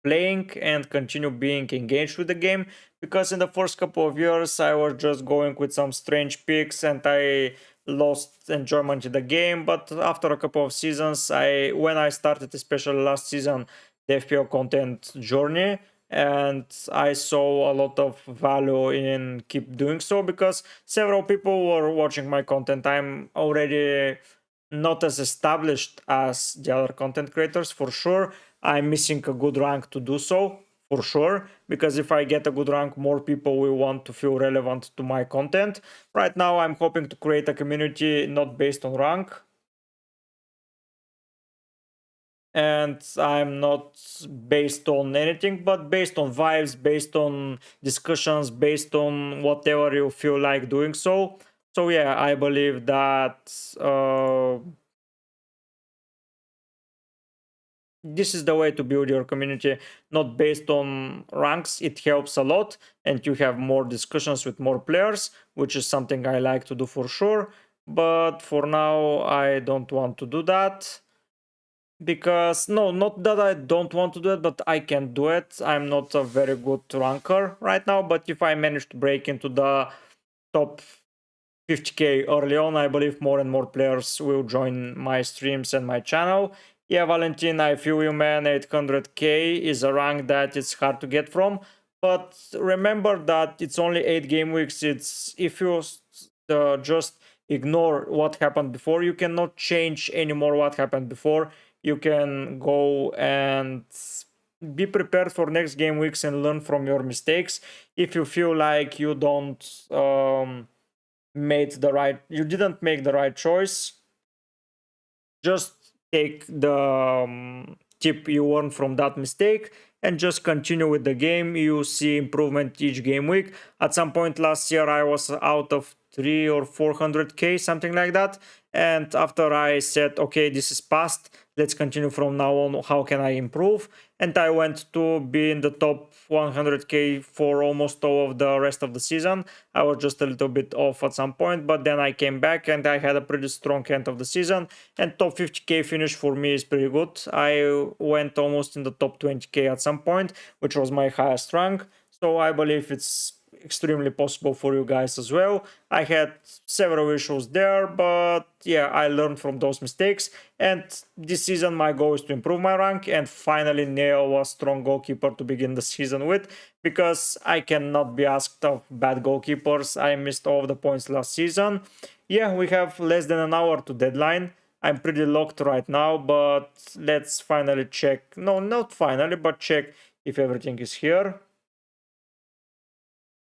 A: playing and continue being engaged with the game, because in the first couple of years I was just going with some strange picks and I lost enjoyment in the game. But after a couple of seasons, when I started, especially last season, the FPL content journey, and I saw a lot of value in keep doing so, because several people were watching my content. I'm already not as established as the other content creators, for sure. I'm missing a good rank to do so, for sure, because if I get a good rank, more people will want to feel relevant to my content. Right now, I'm hoping to create a community not based on rank, and I'm not based on anything, but based on vibes, based on discussions, based on whatever you feel like doing so. So yeah, I believe that this is the way to build your community, not based on ranks. It helps a lot, and you have more discussions with more players, which is something I like to do for sure. But for now, I don't want to do that, because no, not that I don't want to do it, but I can do it. I'm not a very good ranker right now, but if I manage to break into the top 50k early on, I believe more and more players will join my streams and my channel. Yeah, Valentin, I feel you, man. 800k is a rank that it's hard to get from, but remember that it's only 8 game weeks. It's, if you just ignore what happened before, you cannot change anymore what happened before. You can go and be prepared for next game weeks and learn from your mistakes. If you feel like you don't you didn't make the right choice, just take the tip you learned from that mistake and just continue with the game. You see improvement each game week. At some point last year, I was out of 3 or 400k, something like that. And after I said, okay, this is past, let's continue from now on. How can I improve? And I went to be in the top 100k for almost all of the rest of the season. I was just a little bit off at some point, but then I came back and I had a pretty strong end of the season. And top 50k finish for me is pretty good. I went almost in the top 20k at some point, which was my highest rank. So I believe extremely possible for you guys as well. I had several issues there, but yeah, I learned from those mistakes. And this season, my goal is to improve my rank and finally nail a strong goalkeeper to begin the season with, because I cannot be asked of bad goalkeepers. I missed all of the points last season. Yeah, we have less than an hour to deadline. I'm pretty locked right now, but let's finally check. No, not finally, but check if everything is here.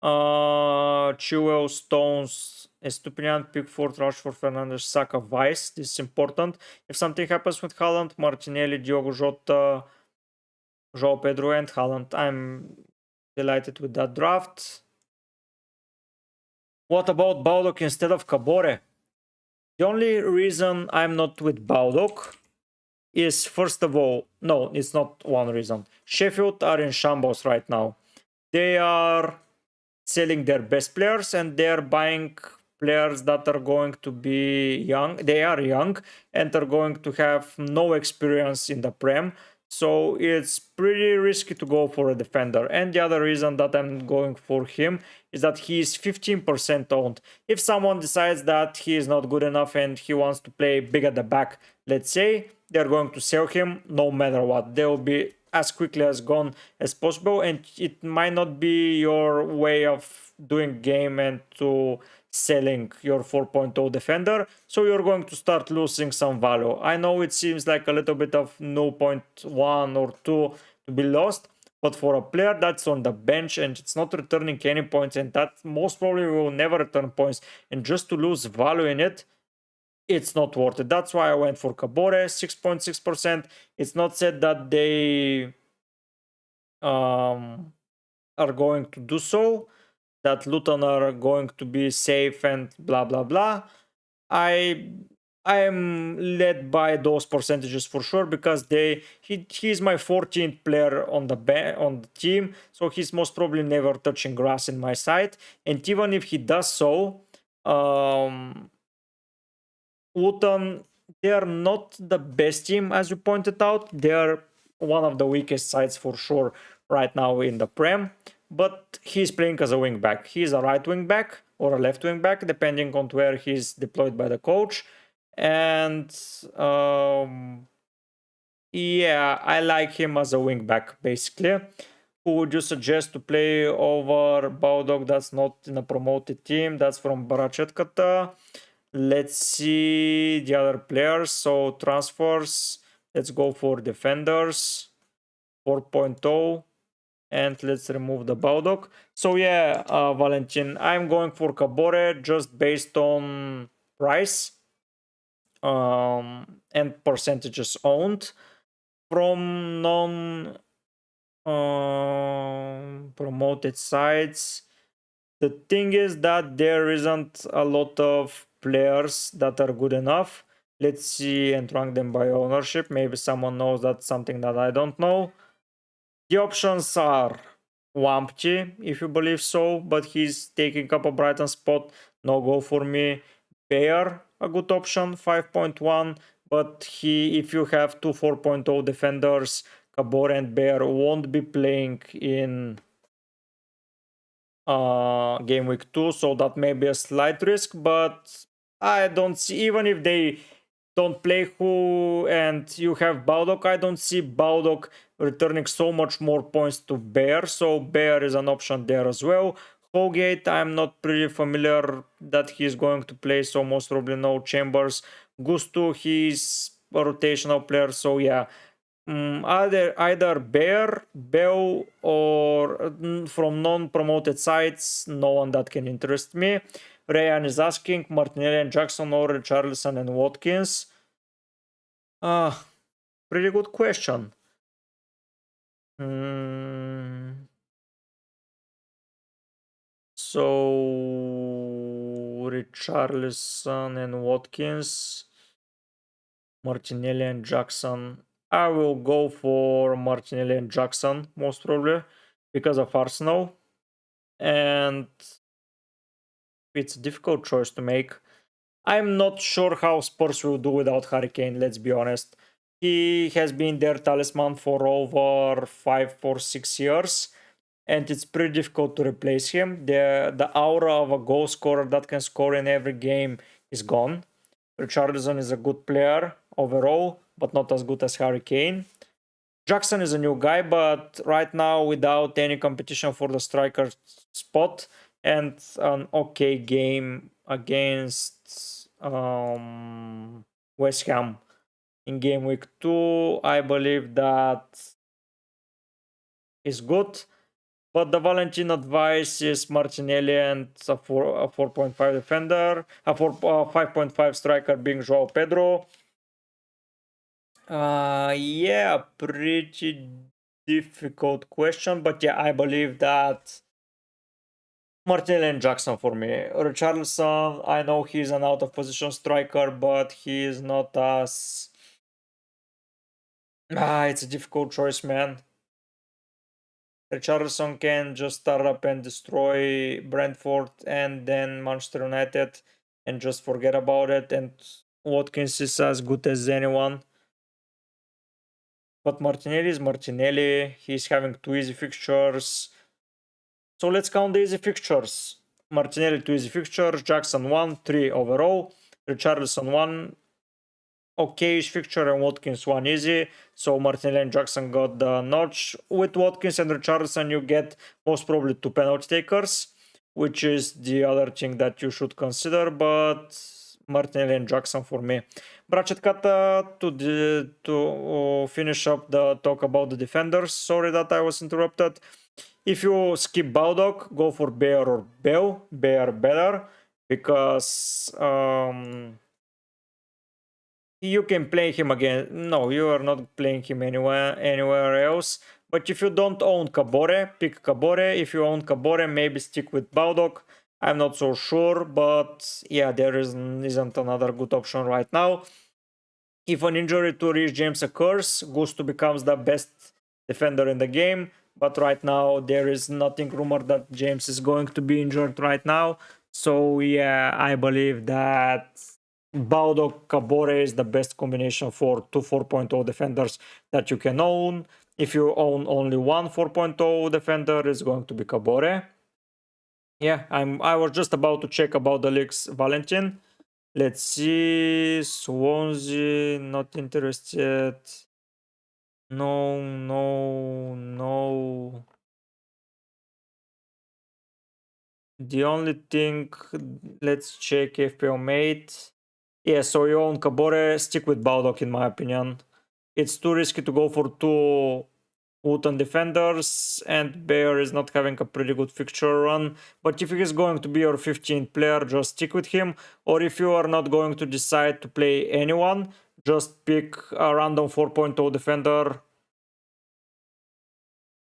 A: Chilwell, Stones, Estupinian, Pickford, Rashford, Fernandes, Saka, Vice. This is important. If something happens with Haaland, Martinelli, Diogo Jota, João Pedro, and Haaland, I'm delighted with that draft. What about Baldock instead of Cabore? The only reason I'm not with Baldock is, first of all, no, it's not one reason. Sheffield are in shambles right now. They are selling their best players and they're buying players that are going to be young. They are young and are going to have no experience in the Prem. So it's pretty risky to go for a defender. And the other reason that I'm going for him is that he is 15% owned. If someone decides that he is not good enough and he wants to play big at the back, let's say, they're going to sell him no matter what. They will be as quickly as gone as possible, and it might not be your way of doing game and to selling your 4.0 defender, so you're going to start losing some value. I know it seems like a little bit of 0.1 or 2 to be lost, but for a player that's on the bench and it's not returning any points, and that most probably will never return points, and just to lose value in it, it's not worth it. That's why I went for Cabore, 6.6%. It's not said that they are going to do so, that Luton are going to be safe and blah blah blah. I am led by those percentages for sure, because he's my 14th player on the team, so he's most probably never touching grass in my side. And even if he does so, Luton, they are not the best team, as you pointed out. They are one of the weakest sides for sure right now in the Prem. But he's playing as a wing back. He's a right wing back or a left wing back, depending on where he's deployed by the coach. And yeah, I like him as a wing back, basically. Who would you suggest to play over Baldock that's not in a promoted team? That's from Barachetkata. Let's see the other players. So transfers, let's go for defenders, 4.0, and let's remove the Baldock. So yeah, Valentin, I'm going for Cabore just based on price and percentages owned from non promoted sites. The thing is that there isn't a lot of players that are good enough. Let's see and rank them by ownership. Maybe someone knows that's something that I don't know. The options are Wampty, if you believe so, but he's taking up a Brighton spot. No go for me. Bear, a good option, 5.1. But if you have two 4.0 defenders, Cabor and Bear won't be playing in game week 2, so that may be a slight risk, but I don't see, even if they don't play who and you have Baldock, I don't see Baldock returning so much more points to Bear, so Bear is an option there as well. Holgate, I'm not pretty familiar that he's going to play, so most probably no. Chambers, Gusto, he's a rotational player, so yeah. Either Bear, Bell, or from non-promoted sites, no one that can interest me. Rayan is asking Martinelli and Jackson or Richarlison and Watkins. Pretty good question. So Richarlison and Watkins, Martinelli and Jackson. I will go for Martinelli and Jackson, most probably, because of Arsenal. And it's a difficult choice to make. I'm not sure how Spurs will do without Harry Kane, let's be honest. He has been their talisman for over 5 or 6 years. and it's pretty difficult to replace him. The aura of a goal scorer that can score in every game is gone. Richarlison is a good player overall, but not as good as Harry Kane. Jackson is a new guy, but right now without any competition for the striker spot and an okay game against West Ham in game week 2, I believe that is good. But the Valentin advice is Martinelli and a 4.5 defender, a 5.5 striker being Joao Pedro. Yeah, pretty difficult question, but yeah, I believe that Martinelli and Jackson for me. Richarlison, I know he's an out of position striker, but he is not as. It's a difficult choice, man. Richarlison can just start up and destroy Brentford and then Manchester United and just forget about it. And Watkins is as good as anyone. But Martinelli is Martinelli. He's having 2 easy fixtures. So let's count the easy fixtures. Martinelli 2 easy fixtures, Jackson 1, 3 overall, Richarlison 1, okayish fixture, and Watkins 1 easy. So Martinelli and Jackson got the notch. With Watkins and Richarlison, you get most probably 2 penalty takers, which is the other thing that you should consider, but Martinelli and Jackson for me. Brachet Kata, to finish up the talk about the defenders. Sorry that I was interrupted. If you skip Baldock, go for Bear or Bell. Bear better, because you can play him again. No, you are not playing him anywhere else. But if you don't own Kabore, pick Kabore. If you own Kabore, maybe stick with Baldock. I'm not so sure, but yeah, there isn't another good option right now. If an injury to Reece James occurs, Gusto becomes the best defender in the game. But right now, there is nothing rumored that James is going to be injured right now. So yeah, I believe that Baldock Kabore is the best combination for 2 4.0 defenders that you can own. If you own only one 4.0 defender, it's going to be Kabore. Yeah, I was just about to check about the leagues Valentin. Let's see. Swansea, not interested. No, no, no. The only thing, let's check FPL Mate. Yeah, so you own Kabore, stick with Baldock in my opinion. It's too risky to go for 2 Wooten defenders, and Bear is not having a pretty good fixture run. But if he is going to be your 15th player, just stick with him. Or if you are not going to decide to play anyone, just pick a random 4.0 defender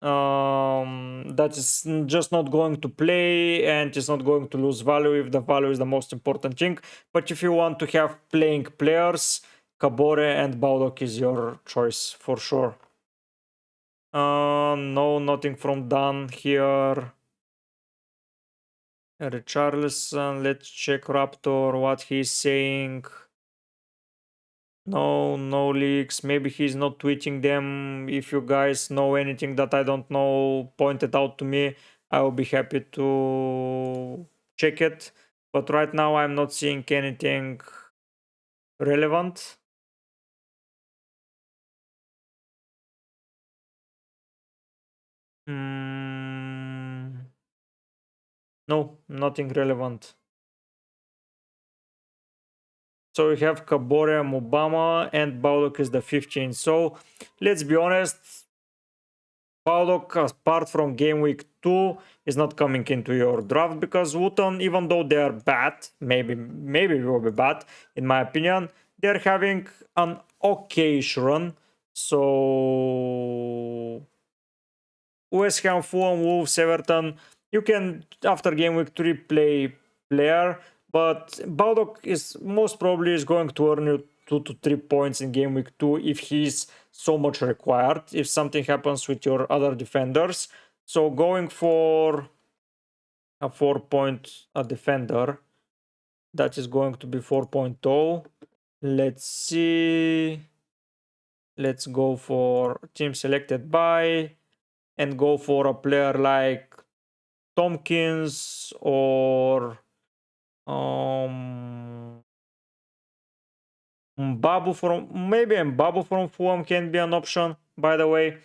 A: that is just not going to play and is not going to lose value if the value is the most important thing. But if you want to have playing players, Kabore and Baldock is your choice for sure. No, nothing from Dan here. Richarlison, let's check Raptor, what he's saying. No leaks. Maybe he's not tweeting them. If you guys know anything that I don't know, point it out to me. I will be happy to check it. But right now I'm not seeing anything relevant. No, nothing relevant. So we have Kabore, Mubama, and Baldock is the 15th. So let's be honest, Baldock, apart from game week 2, is not coming into your draft because Wooten, even though they are bad, maybe will be bad, in my opinion, they're having an okayish run. So West Ham, Fulham, Wolves, Everton, you can, after game week 3, play player, but Baldock is most probably is going to earn you 2 to 3 points in game week 2 if he's so much required, if something happens with your other defenders. So going for a 4-point defender, that is going to be 4.0. Let's see. Let's go for team selected by. and go for a player like Tompkins or Mbabu from Fulham can be an option, by the way.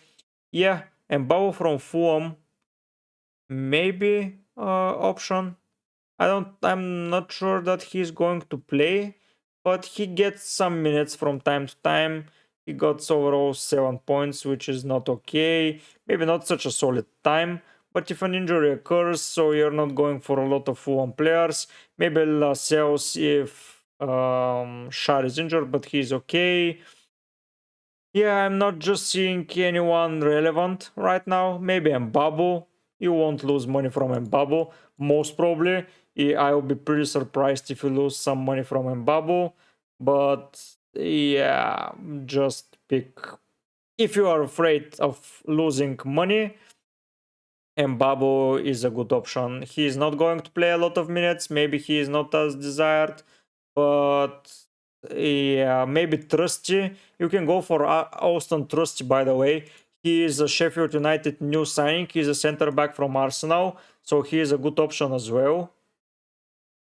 A: Yeah, Mbabu from Fulham maybe option. I'm not sure that he's going to play, but he gets some minutes from time to time. He got overall 7 points, which is not okay. Maybe not such a solid time, but if an injury occurs, so you're not going for a lot of Fulham players, maybe Lascelles if Shah is injured, but he's okay. Yeah, I'm not just seeing anyone relevant right now. Maybe Mbabu. You won't lose money from Mbabu. Most probably. I will be pretty surprised if you lose some money from Mbabu. But yeah, just pick. If you are afraid of losing money, Mbabu is a good option. He is not going to play a lot of minutes. Maybe he is not as desired. But yeah, maybe Trusty. You can go for Austin Trusty, by the way. He is a Sheffield United new signing. He's a center back from Arsenal, so he is a good option as well.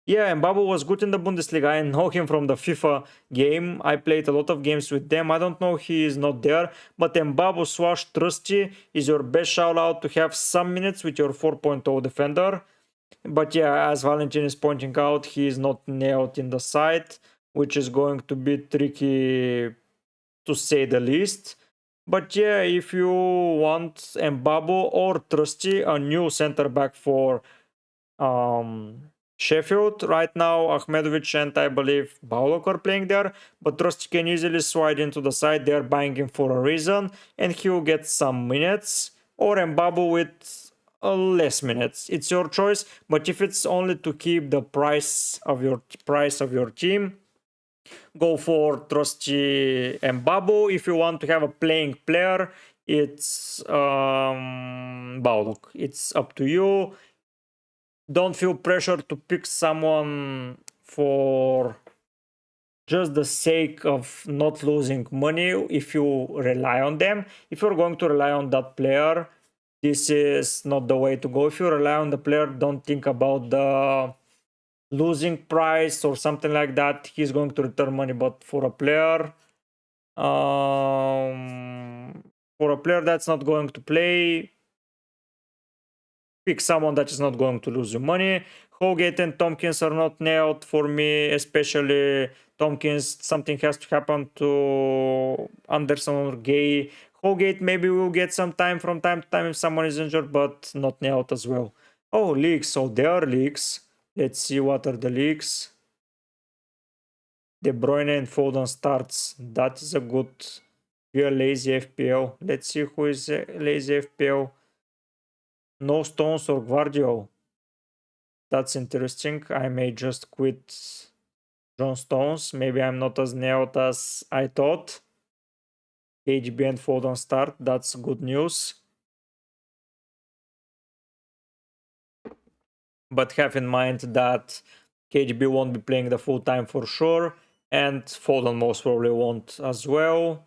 A: Yeah, Mbabu was good in the Bundesliga. I know him from the FIFA game. I played a lot of games with them. I don't know he is not there, but Mbabu slash Trusty is your best shout out to have some minutes with your 4.0 defender. But yeah, as Valentin is pointing out, he is not nailed in the side, which is going to be tricky to say the least. But yeah, if you want Mbabu or Trusty, a new center back for Sheffield, right now Ahmedovic and I believe Baulok are playing there, but Trusty can easily slide into the side. They're buying him for a reason, and he'll get some minutes. Or Mbabu with less minutes. It's your choice, but if it's only to keep the price of your team, go for Trusty Mbabu. If you want to have a playing player, it's Bauluk. It's up to you. Don't feel pressure to pick someone for just the sake of not losing money if you rely on them. If you're going to rely on that player, this is not the way to go. If you rely on the player, don't think about the losing price or something like that. He's going to return money, but for a player, that's not going to play, pick someone that is not going to lose you money. Holgate and Tompkins are not nailed for me, especially Tompkins. Something has to happen to Anderson or Gay. Holgate maybe will get some time from time to time if someone is injured, but not nailed as well. Oh, leaks. So there are leaks. Let's see what are the leaks. De Bruyne and Foden starts. That is a good, real lazy FPL. Let's see who is lazy FPL. No Stones or Guardiol. That's interesting. I may just quit John Stones. Maybe I'm not as nailed as I thought. HB and Foden start. That's good news. But have in mind that KGB won't be playing the full time for sure, and Foden most probably won't as well.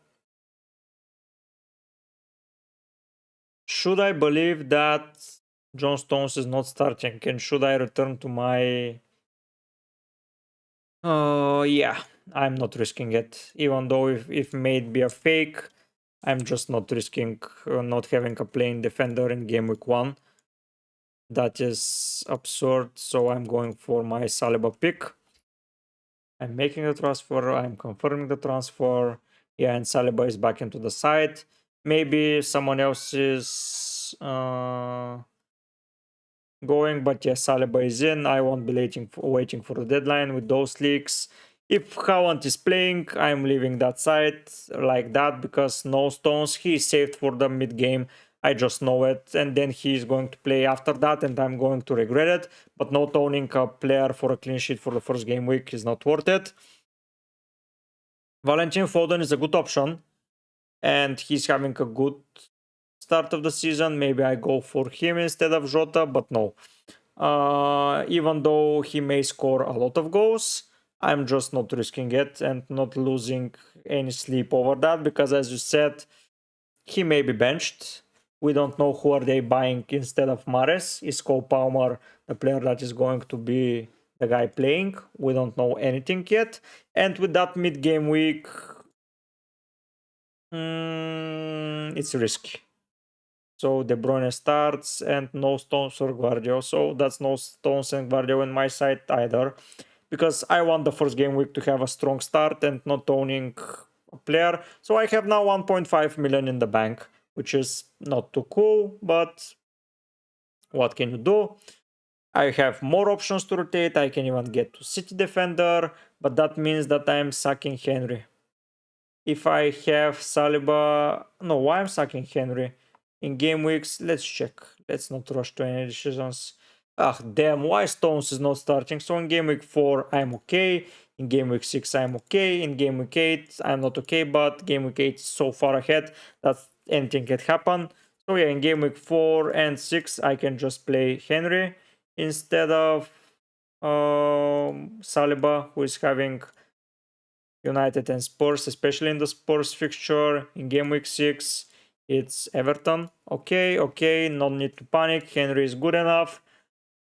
A: Should I believe that John Stones is not starting, and should I return to my... yeah, I'm not risking it. Even though if made be a fake, I'm just not risking not having a playing defender in game week 1. That is absurd, so I'm going for my Saliba pick. I'm making the transfer, I'm confirming the transfer. Yeah, and Saliba is back into the side. Maybe someone else is going, but yeah, Saliba is in. I won't be waiting for the deadline with those leaks. If Haaland is playing, I'm leaving that side like that because no Stones. He's saved for the mid game. I just know it, and then he's going to play after that, and I'm going to regret it. But not owning a player for a clean sheet for the first game week is not worth it. Valentin Foden is a good option, and he's having a good start of the season. Maybe I go for him instead of Jota, but no. Even though he may score a lot of goals, I'm just not risking it and not losing any sleep over that because, as you said, he may be benched. We don't know who are they buying instead of Mahrez. Is Cole Palmer the player that is going to be the guy playing? We don't know anything yet. And with that mid-game week, it's risky. So De Bruyne starts and no Stones or Guardiola. So that's no Stones and Guardiola in my side either. Because I want the first game week to have a strong start and not owning a player. So I have now 1.5 million in the bank, which is not too cool, but what can you do? I have more options to rotate. I can even get to City Defender, but that means that I'm sacking Henry. If I have Saliba, no, why I'm sacking Henry? In game weeks, let's check. Let's not rush to any decisions. Ah, damn, why Stones is not starting? So in game week 4, I'm okay. In game week 6, I'm okay. In game week 8, I'm not okay, but game week 8 is so far ahead that anything can happen. So yeah, in game week 4 and 6, I can just play Henry instead of Saliba, who is having United and Spurs, especially in the Spurs fixture in game week 6. It's Everton. Okay, no need to panic. Henry is good enough.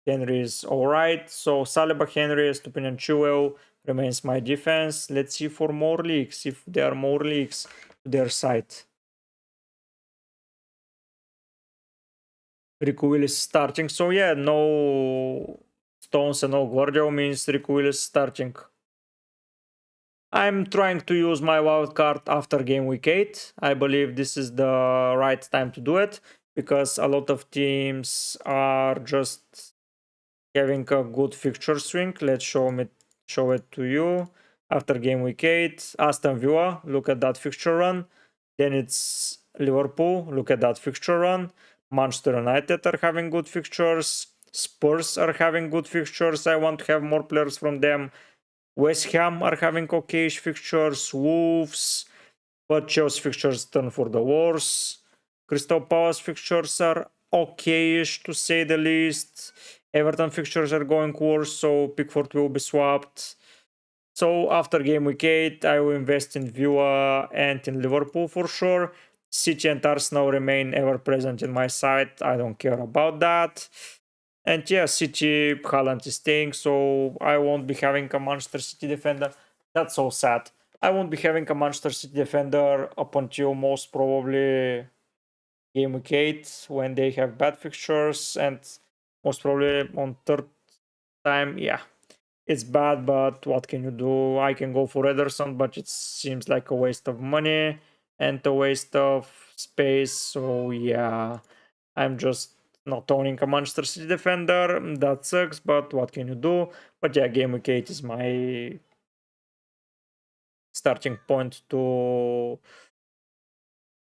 A: Henry is alright. So Saliba, Henry, Stupinian Chilwell remains my defense. Let's see for more leagues, if there are more leagues to their side. Rico Willis starting. So yeah, no Stones and no Guardiola means Rico Willis starting. I'm trying to use my wildcard after game week 8. I believe this is the right time to do it because a lot of teams are just having a good fixture swing. Let's show it to you. After game week 8, Aston Villa, look at that fixture run. Then it's Liverpool, look at that fixture run. Manchester United are having good fixtures. Spurs are having good fixtures. I want to have more players from them. West Ham are having okayish fixtures. Wolves, but Chelsea fixtures turn for the worse. Crystal Palace fixtures are okayish to say the least. Everton fixtures are going worse, so Pickford will be swapped. So after game week 8, I will invest in Villa and in Liverpool for sure. City and Arsenal remain ever present in my side. I don't care about that. And yeah, City, Haaland is staying, so I won't be having a Manchester City defender. That's so sad. I won't be having a Manchester City defender up until most probably game week 8 when they have bad fixtures, and most probably on third time, yeah. It's bad, but what can you do? I can go for Ederson, but it seems like a waste of money and a waste of space, so yeah. I'm just not owning a Manchester City defender. That sucks, but what can you do? But yeah, game week 8 is my starting point to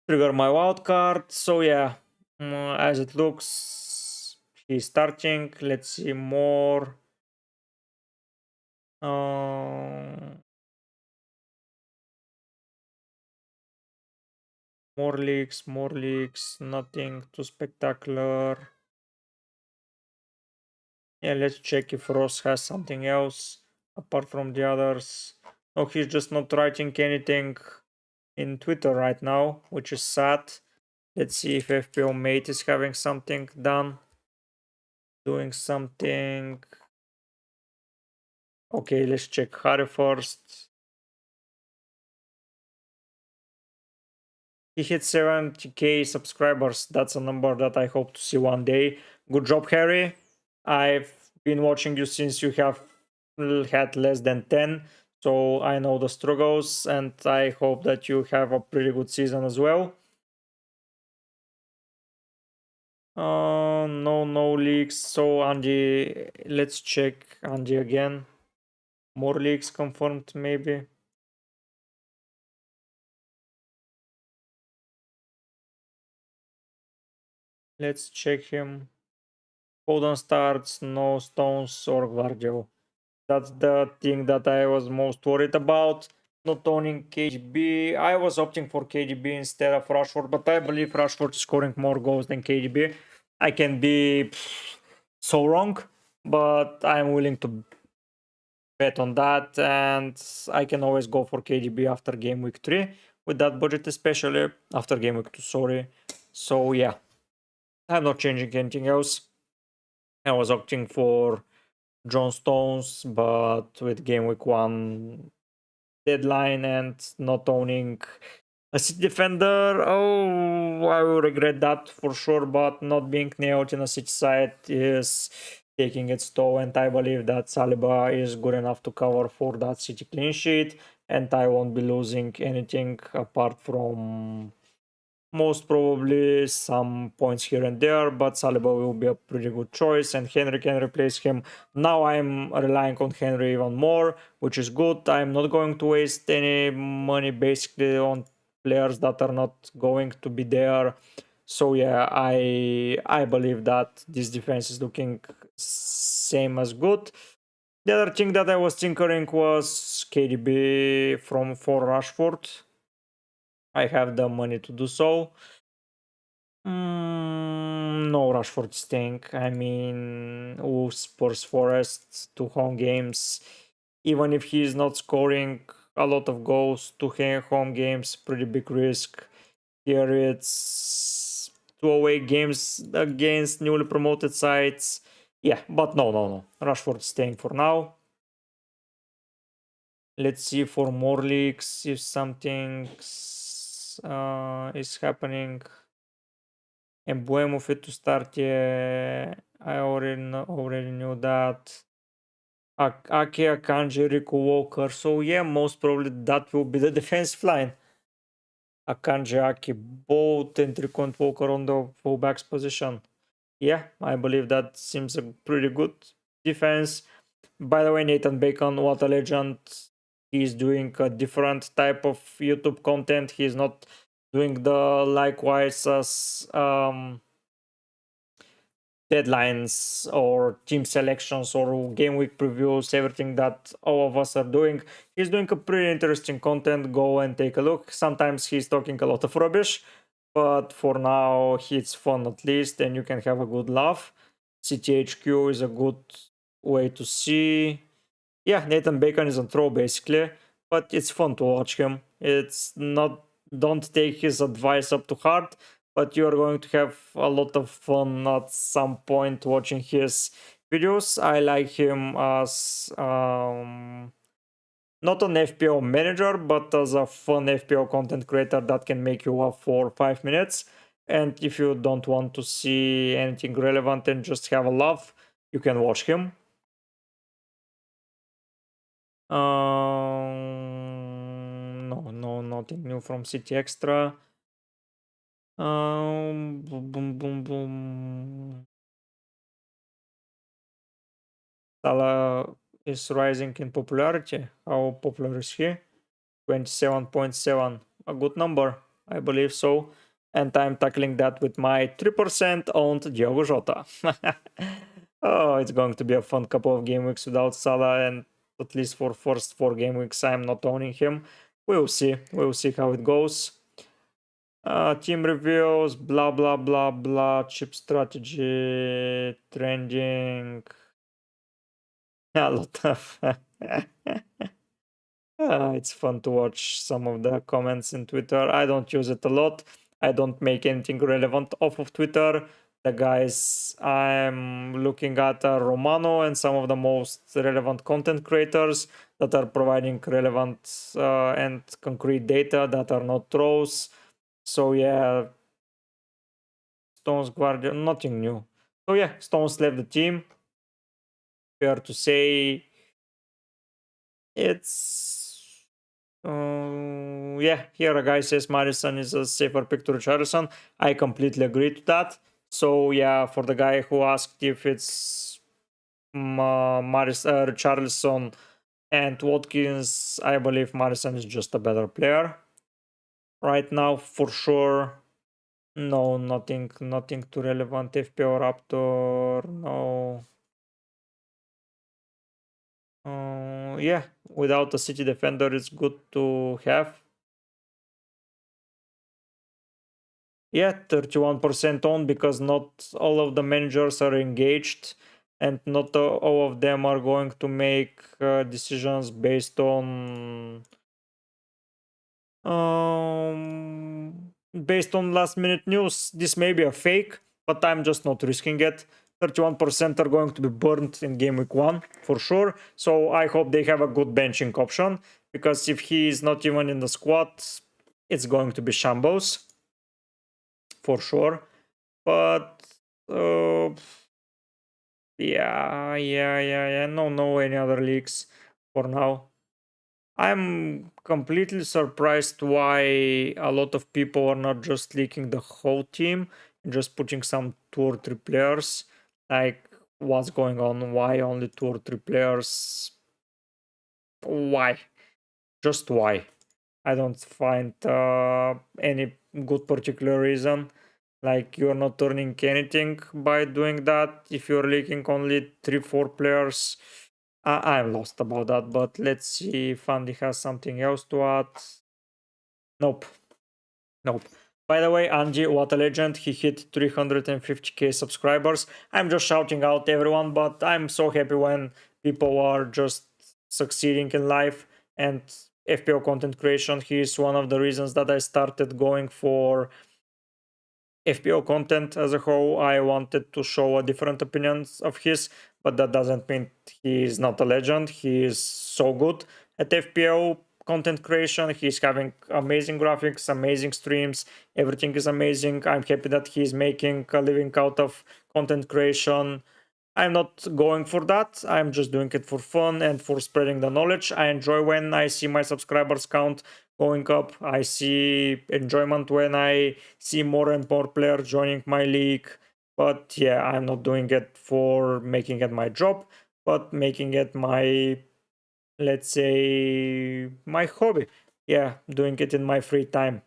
A: trigger my wild card. So yeah, as it looks, he's starting. Let's see more. More leaks, nothing too spectacular. Yeah, let's check if Ross has something else apart from the others. No, he's just not writing anything in Twitter right now, which is sad. Let's see if FPL Mate is having something done. Doing something. Okay, let's check Harry first. He hit 70k subscribers. That's a number that I hope to see one day. Good job, Harry. I've been watching you since you have had less than 10. So I know the struggles and I hope that you have a pretty good season as well. No leaks. So Andy, let's check Andy again. More leaks confirmed maybe. Let's check him. Foden starts, no Stones or Guardiola. That's the thing that I was most worried about. Not owning KGB. I was opting for KGB instead of Rashford, but I believe Rashford is scoring more goals than KGB. I can be so wrong, but I'm willing to bet on that, and I can always go for KGB after game week 3 with that budget, especially after game week 2. Sorry. So yeah. I'm not changing anything else. I was opting for John Stones, but with game week 1 deadline and not owning a city defender, oh, I will regret that for sure. But not being nailed in a city side is taking its toll, and I believe that Saliba is good enough to cover for that city clean sheet, and I won't be losing anything apart from most probably some points here and there, but Saliba will be a pretty good choice, and Henry can replace him. Now I'm relying on Henry even more, which is good. I'm not going to waste any money basically on players that are not going to be there. So yeah, I believe that this defense is looking same as good. The other thing that I was tinkering was KDB from for Rashford. I have the money to do so. No Rashford stink. I mean, Spurs Forest, 2 home games. Even if he's not scoring a lot of goals, 2 home games, pretty big risk. Here it's 2 away games against newly promoted sides. Yeah, but no. Rashford staying for now. Let's see for more leagues if something is happening. And Buemo fit to start, yeah. I already knew that. Ake, Akanji, Rico Walker. So yeah, most probably that will be the defensive line. Akanji, Ake, both, and Rico and Walker on the fullbacks position. Yeah, I believe that seems a pretty good defense. By the way, Nathan Bacon, what a legend. He's doing a different type of YouTube content. He's not doing the likewise as deadlines or team selections or game week previews, everything that all of us are doing. He's doing a pretty interesting content. Go and take a look. Sometimes he's talking a lot of rubbish, but for now it's fun at least, and you can have a good laugh. CTHQ is a good way to see. Yeah, Nathan Bacon is on throw basically, but it's fun to watch him. It's not, don't take his advice up to heart, but you're going to have a lot of fun at some point watching his videos. I like him as not an FPL manager, but as a fun FPL content creator that can make you laugh for 5 minutes. And if you don't want to see anything relevant and just have a laugh, you can watch him. No, nothing new from City Extra. Boom. Salah is rising in popularity. How popular is he? 27.7. A good number, I believe so. And I'm tackling that with my 3% owned GW1. Oh, it's going to be a fun couple of game weeks without Salah, and at least for first 4 game weeks I'm not owning him. We'll see. We'll see how it goes. Team reviews, blah blah blah blah, chip strategy, trending, a lot of it's fun to watch some of the comments in Twitter. I don't use it a lot. I don't make anything relevant off of Twitter. The guys I'm looking at are Romano and some of the most relevant content creators that are providing relevant and concrete data that are not trolls. So yeah, Stones Guardian, nothing new. So yeah, Stones left the team. Fair to say, it's yeah. Here a guy says Madison is a safer pick to Richarlison. I completely agree to that. So yeah, for the guy who asked if it's Richarlison and Watkins, I believe Madison is just a better player right now for sure. No, nothing too relevant. FPL Raptor, no. Yeah, without a city defender, it's good to have. Yeah, 31% on because not all of the managers are engaged, and not all of them are going to make decisions based on last minute news. This may be a fake, but I'm just not risking it. 31% are going to be burnt in game week 1 for sure. So I hope they have a good benching option, because if he is not even in the squad, it's going to be shambles for sure. But yeah. No any other leaks for now. I'm completely surprised why a lot of people are not just leaking the whole team and just putting some 2 or 3 players. Like, what's going on? Why only 2 or 3 players? Why? Just why? I don't find any good particular reason. Like, you're not turning anything by doing that. If you're leaking only 3-4 players, I'm lost about that. But let's see if Andy has something else to add. Nope. By the way, Andy, what a legend. He hit 350k subscribers. I'm just shouting out everyone, but I'm so happy when people are just succeeding in life and FPL content creation. He is one of the reasons that I started going for FPL content as a whole. I wanted to show a different opinions of his, but that doesn't mean he is not a legend. He is so good at FPL content creation. He's having amazing graphics, amazing streams. Everything is amazing. I'm happy that he's making a living out of content creation. I'm not going for that. I'm just doing it for fun and for spreading the knowledge. I enjoy when I see my subscribers count going up. I see enjoyment when I see more and more players joining my league. But yeah, I'm not doing it for making it my job, but making it my, let's say, my hobby. Yeah, doing it in my free time.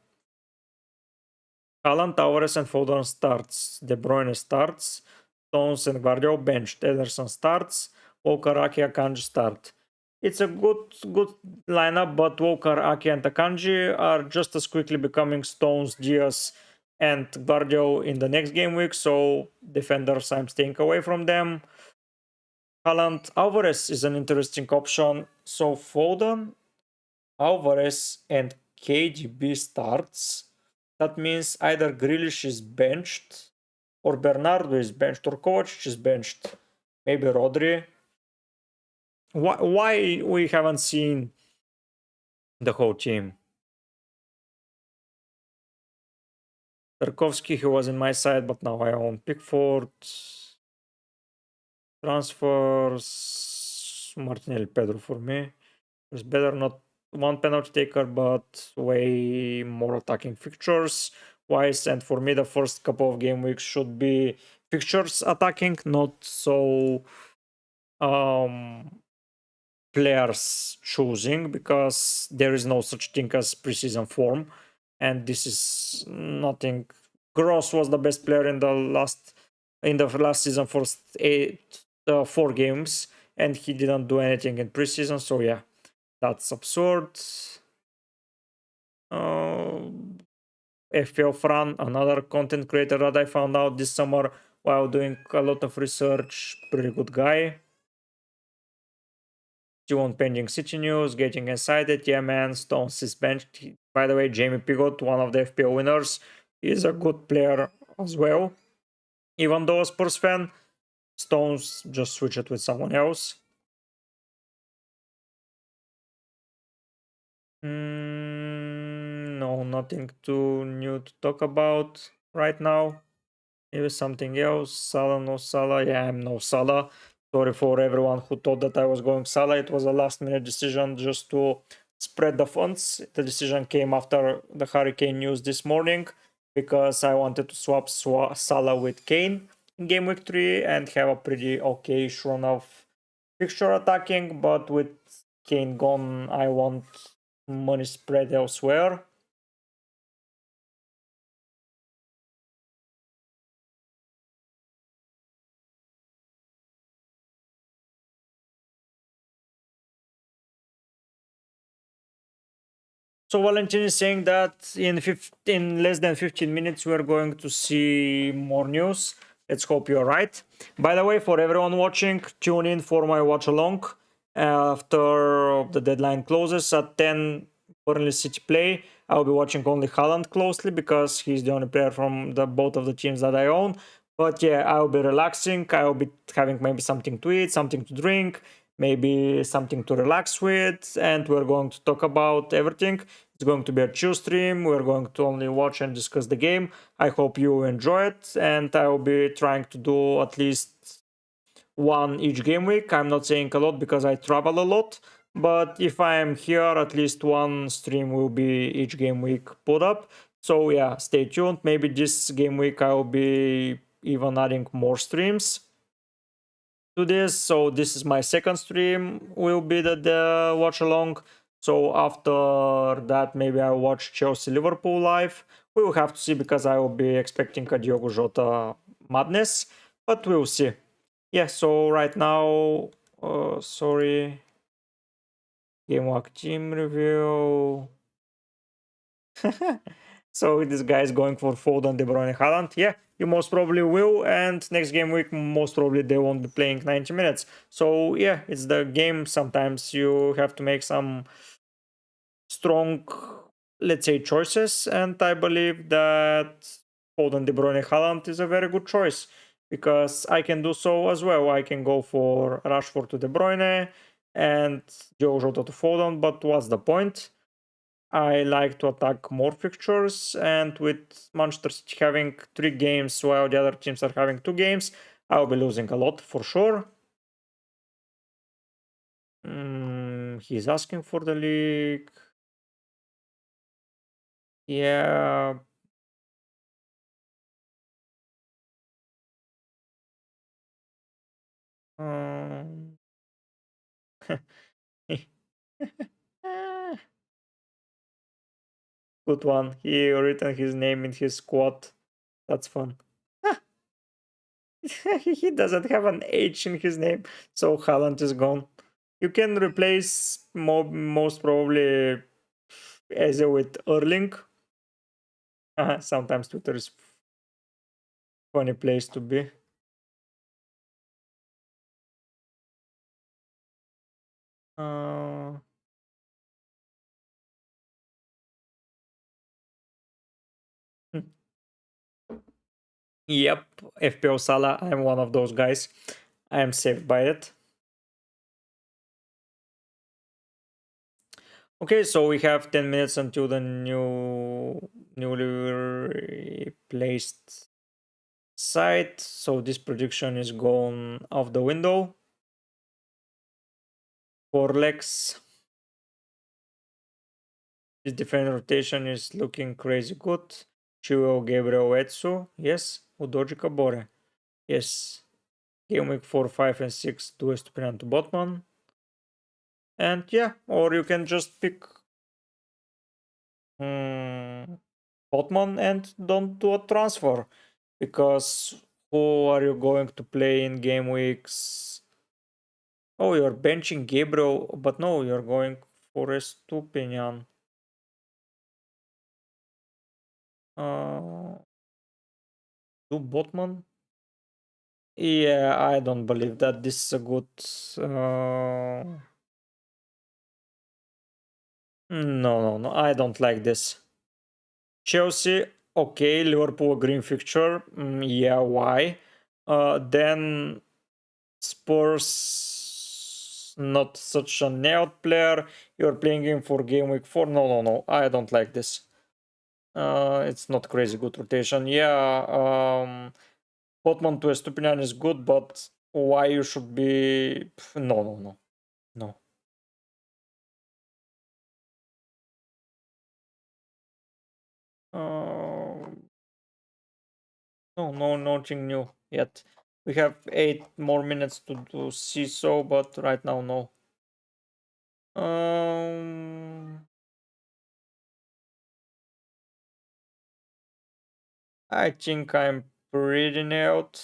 A: Haaland, Tavares and Foden starts. De Bruyne starts. Stones and Guardiola benched. Ederson starts. Walker, Ake, Akanji start. It's a good lineup, but Walker, Ake and Akanji are just as quickly becoming Stones, Diaz and Guardiola in the next game week, so defenders, I'm staying away from them. Haaland, Alvarez is an interesting option. So Foden, Alvarez and KDB starts. That means either Grealish is benched, or Bernardo is benched, or Kovacic is benched. Maybe Rodri. Why we haven't seen the whole team? Tarkovsky, he was in my side, but now I own Pickford. Transfers. Martinelli, Pedro for me. It's better not one penalty taker, but way more attacking fixtures wise. And for me, the first couple of game weeks should be fixtures attacking, not so players choosing, because there is no such thing as preseason form, and this is nothing. Gross was the best player in the last season for 4 games, and he didn't do anything in preseason. So yeah, that's absurd. FPL Fran, another content creator that I found out this summer while doing a lot of research. Pretty good guy. G1 pending City news, getting excited. Yeah, man, Stones is benched. By the way, Jamie Pigot, one of the FPL winners, is a good player as well. Even though a Spurs fan, Stones just switch it with someone else. No, nothing too new to talk about right now. Maybe something else. Salah, no Salah. Yeah, I'm no Salah. Sorry for everyone who thought that I was going Salah. It was a last minute decision just to spread the funds. The decision came after the Hurricane news this morning, because I wanted to swap Salah with Kane in game week 3 and have a pretty okay run of fixture attacking. But with Kane gone, I want money spread elsewhere. So Valentin is saying that in less than 15 minutes we're going to see more news. Let's hope you're right. By the way, for everyone watching, tune in for my watch along after the deadline closes at 10 Burnley City play. I'll be watching only Haaland closely, because he's the only player from both of the teams that I own. But yeah, I'll be relaxing. I'll be having maybe something to eat, something to drink, maybe something to relax with, and we're going to talk about everything. It's going to be a chill stream. We're going to only watch and discuss the game. I hope you enjoy it, and I will be trying to do at least one each game week. I'm not saying a lot because I travel a lot, but if I am here, at least one stream will be each game week put up. So yeah, stay tuned. Maybe this game week I'll be even adding more streams to this. So this is my second stream. Will be the watch along. So after that, maybe I'll watch Chelsea Liverpool live. We will have to see because I will be expecting a Diogo Jota madness, but we'll see. Yeah, so right now, sorry, game walk team review. So this guy is going for Foden, De Bruyne, Haaland. Yeah, you most probably will. And next game week, most probably they won't be playing 90 minutes. So yeah, it's the game. Sometimes you have to make some strong, let's say, choices. And I believe that Foden, De Bruyne, Haaland is a very good choice because I can do so as well. I can go for Rashford to De Bruyne and Joe Jota to Foden, but what's the point? I like to attack more fixtures, and with Manchester City having 3 games while the other teams are having 2 games, I'll be losing a lot for sure. He's asking for the league. Yeah. Um, Good one. He written his name in his squad. That's fun. He doesn't have an H in his name, so Haaland is gone. You can replace most probably Eze with Erling. Sometimes Twitter is funny place to be. Uh, yep, FPL Salah. I'm one of those guys. I am saved by it. Okay, so we have 10 minutes until the newly replaced site. So this prediction is gone off the window. For Lex, his defense rotation is looking crazy good. Chilwell, Gabriel, Etsu. Yes. Udoji Kabore. Yes. Game week 4, 5, and 6. Do Estupinan to Botman. And yeah, or you can just pick Botman and don't do a transfer. Because who are you going to play in game weeks? Oh, you're benching Gabriel, but no, you're going for Estupinian. Do Botman? Yeah, I don't believe that this is a good. No, no, no. I don't like this. Chelsea, okay. Liverpool green fixture. Yeah, why? Then Spurs, not such a nailed player. You're playing him for game week 4. No, no, no. I don't like this. It's not crazy good rotation. Yeah, Botman to Estupinan is good, but why you should be? No, no, no, no. No, no, nothing new yet. We have 8 more minutes to see so, but right now, no. I think I'm pretty nailed.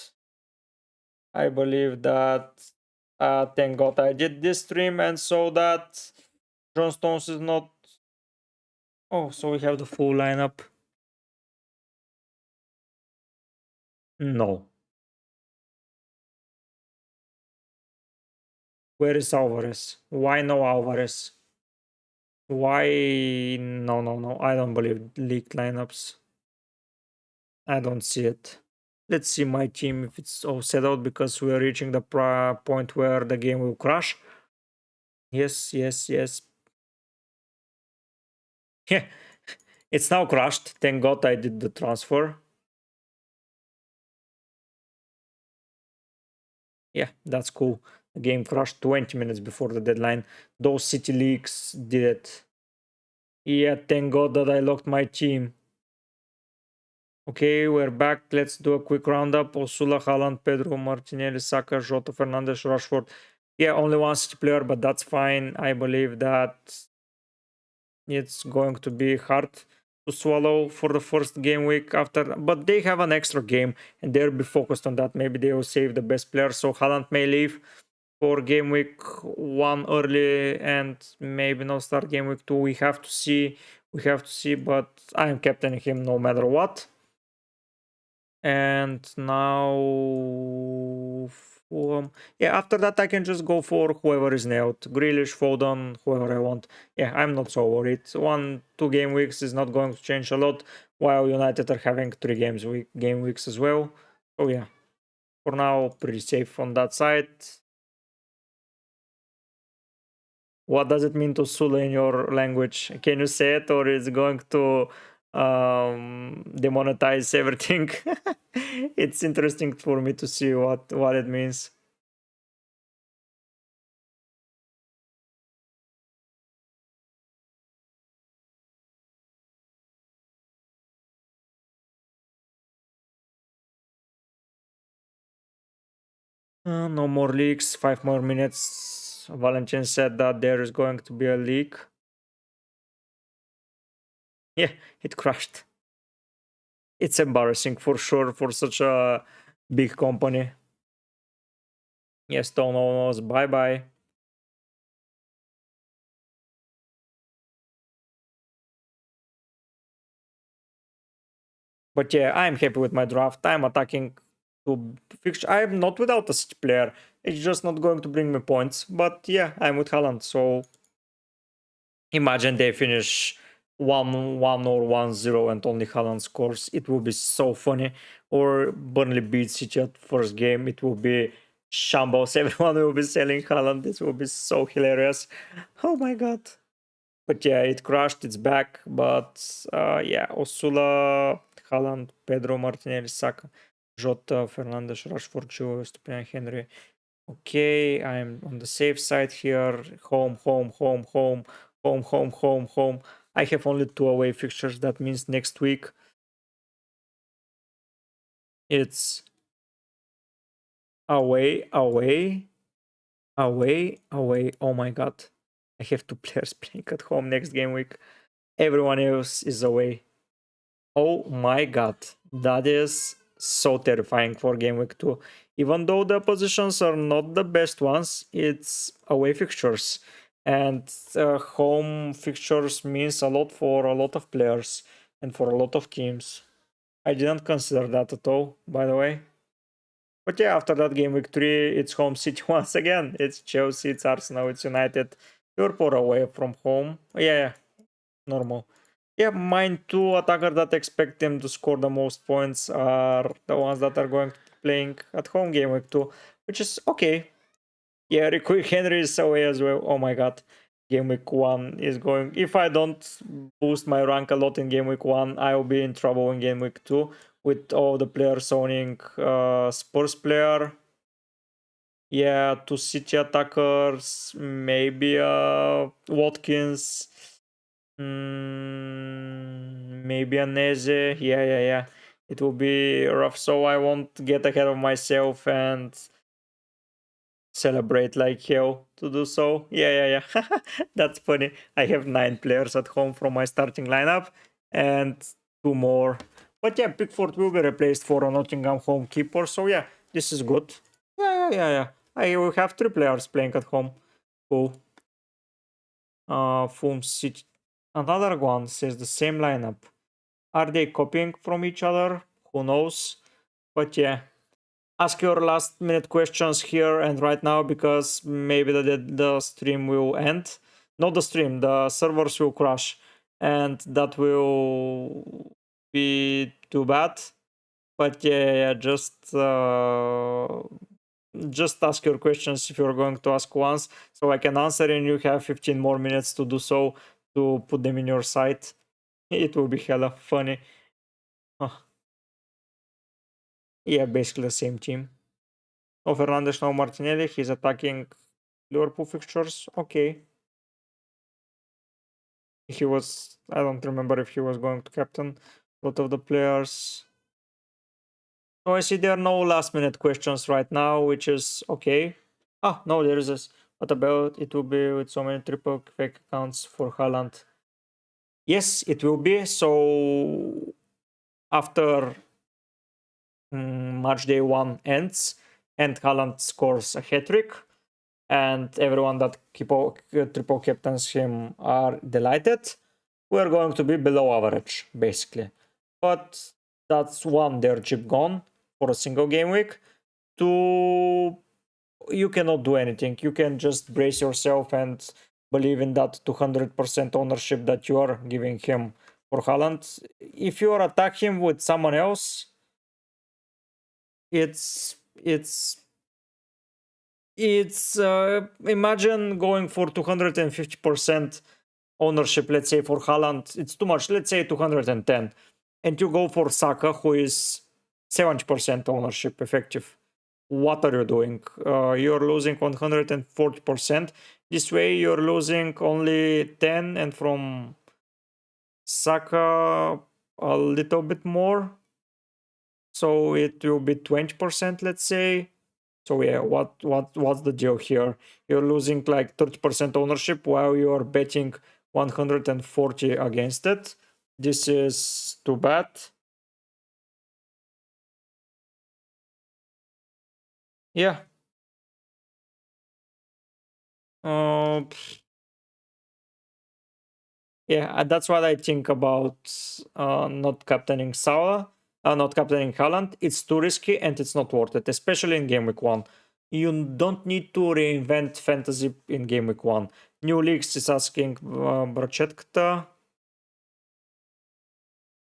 A: I believe that. Thank God I did this stream and so that John Stones is not. Oh, so we have the full lineup. No. Where is Alvarez? Why no Alvarez? Why? No, no, no. I don't believe leaked lineups. I don't see it. Let's see my team if it's all settled, because we are reaching the point where the game will crash. Yes, yes, yes. Yeah, it's now crashed. Thank God I did the transfer. Yeah, that's cool. The game crashed 20 minutes before the deadline. Those city leaks did it. Yeah, thank God that I locked my team. Okay, we're back. Let's do a quick roundup. Osula, Haaland, Pedro, Martinelli, Saka, Jota, Fernandes, Rashford. Yeah, only one city player, but that's fine. I believe that it's going to be hard to swallow for the first game week after, but they have an extra game and they'll be focused on that. Maybe they will save the best player, so Haaland may leave for game week 1 early and maybe not start game week 2. We have to see. But I'm captaining him no matter what. And now, yeah, after that I can just go for whoever is nailed. Grealish, Foden, whoever I want. Yeah, I'm not so worried. 1-2 game weeks is not going to change a lot, while United are having 3 game weeks as well. So yeah, for now, pretty safe on that side. What does it mean to Sula in your language? Can you say it, or is it going to demonetize everything? It's interesting for me to see what it means. No more leaks. 5 more minutes. Valentin said that there is going to be a leak. Yeah, it crashed. It's embarrassing for sure for such a big company. Yes, don't knows. Bye bye. But yeah, I'm happy with my draft. I'm attacking to fixture. I'm not without a city player. It's just not going to bring me points. But yeah, I'm with Haaland. So imagine they finish 1-1 or 1-0 and only Haaland scores. It will be so funny. Or Burnley beats City at first game. It will be shambles. Everyone will be selling Haaland. This will be so hilarious. Oh my god. But yeah, it crashed. It's back. But yeah, Osula, Haaland, Pedro, Martinelli, Saka, Jota, Fernandes, Rashford, Joe, Stupian, Henry. Okay, I'm on the safe side here. Home, home, home, home, home, home, home, home. I have only 2 away fixtures. That means next week it's away, away, away, away. Oh my god. I have 2 players playing at home next game week. Everyone else is away. Oh my god, that is so terrifying for game week 2. Even though the positions are not the best ones, it's away fixtures. And home fixtures means a lot for a lot of players and for a lot of teams. I didn't consider that at all, by the way. But yeah, after that game week 3, it's home city once again. It's Chelsea, it's Arsenal, it's United. Liverpool away from home. Yeah, normal. Yeah, mine two attackers that expect them to score the most points are the ones that are going to be playing at home game week 2, which is okay. Yeah, Rico Henry is away as well. Oh my god. Game week 1 is going. If I don't boost my rank a lot in game week 1, I will be in trouble in game week 2 with all the players owning Spurs player. Yeah, 2 City attackers, maybe Watkins. Maybe a Neze. Yeah. It will be rough, so I won't get ahead of myself and celebrate like hell to do so. Yeah. That's funny. I have 9 players at home from my starting lineup and 2 more. But yeah, Pickford will be replaced for a Nottingham home keeper, so yeah, this is good. Yeah. I will have 3 players playing at home. Cool. Fulham City. Another one says the same lineup. Are they copying from each other? Who knows? But yeah, ask your last minute questions here and right now, because maybe the stream will end. Not the stream, the servers will crash, and that will be too bad. But yeah, just ask your questions if you're going to ask once, so I can answer, and you have 15 more minutes to do so, to put them in your site. It will be hella funny. Huh. Yeah, basically the same team. Oh, Fernandes, now Martinelli. He's attacking Liverpool fixtures. Okay. He was, I don't remember if he was going to captain a lot of the players. Oh, I see there are no last minute questions right now, which is okay. Ah, no, there is this. What about it will be with so many triple fake accounts for Haaland? Yes, it will be. So after match day 1 ends and Haaland scores a hat trick, and everyone that triple captains him are delighted, we're going to be below average, basically. But that's one, their chip gone for a single game week. Two, you cannot do anything. You can just brace yourself and believe in that 200% ownership that you are giving him for Haaland. If you attack him with someone else, it's imagine going for 250% ownership, let's say for Haaland, it's too much, let's say 210, and you go for Saka, who is 70% ownership effective. What are you doing? You're losing 140%. This way you're losing only 10, and from Saka a little bit more, so it will be 20%, let's say. So yeah, what's the deal here? You're losing like 30% ownership while you're betting 140 against it. This is too bad. Yeah. Uh, yeah, that's what I think about not captaining Salah, not captaining Haaland. It's too risky and it's not worth it, especially in game week 1. You don't need to reinvent fantasy in game week 1. New Leagues is asking Brachetka.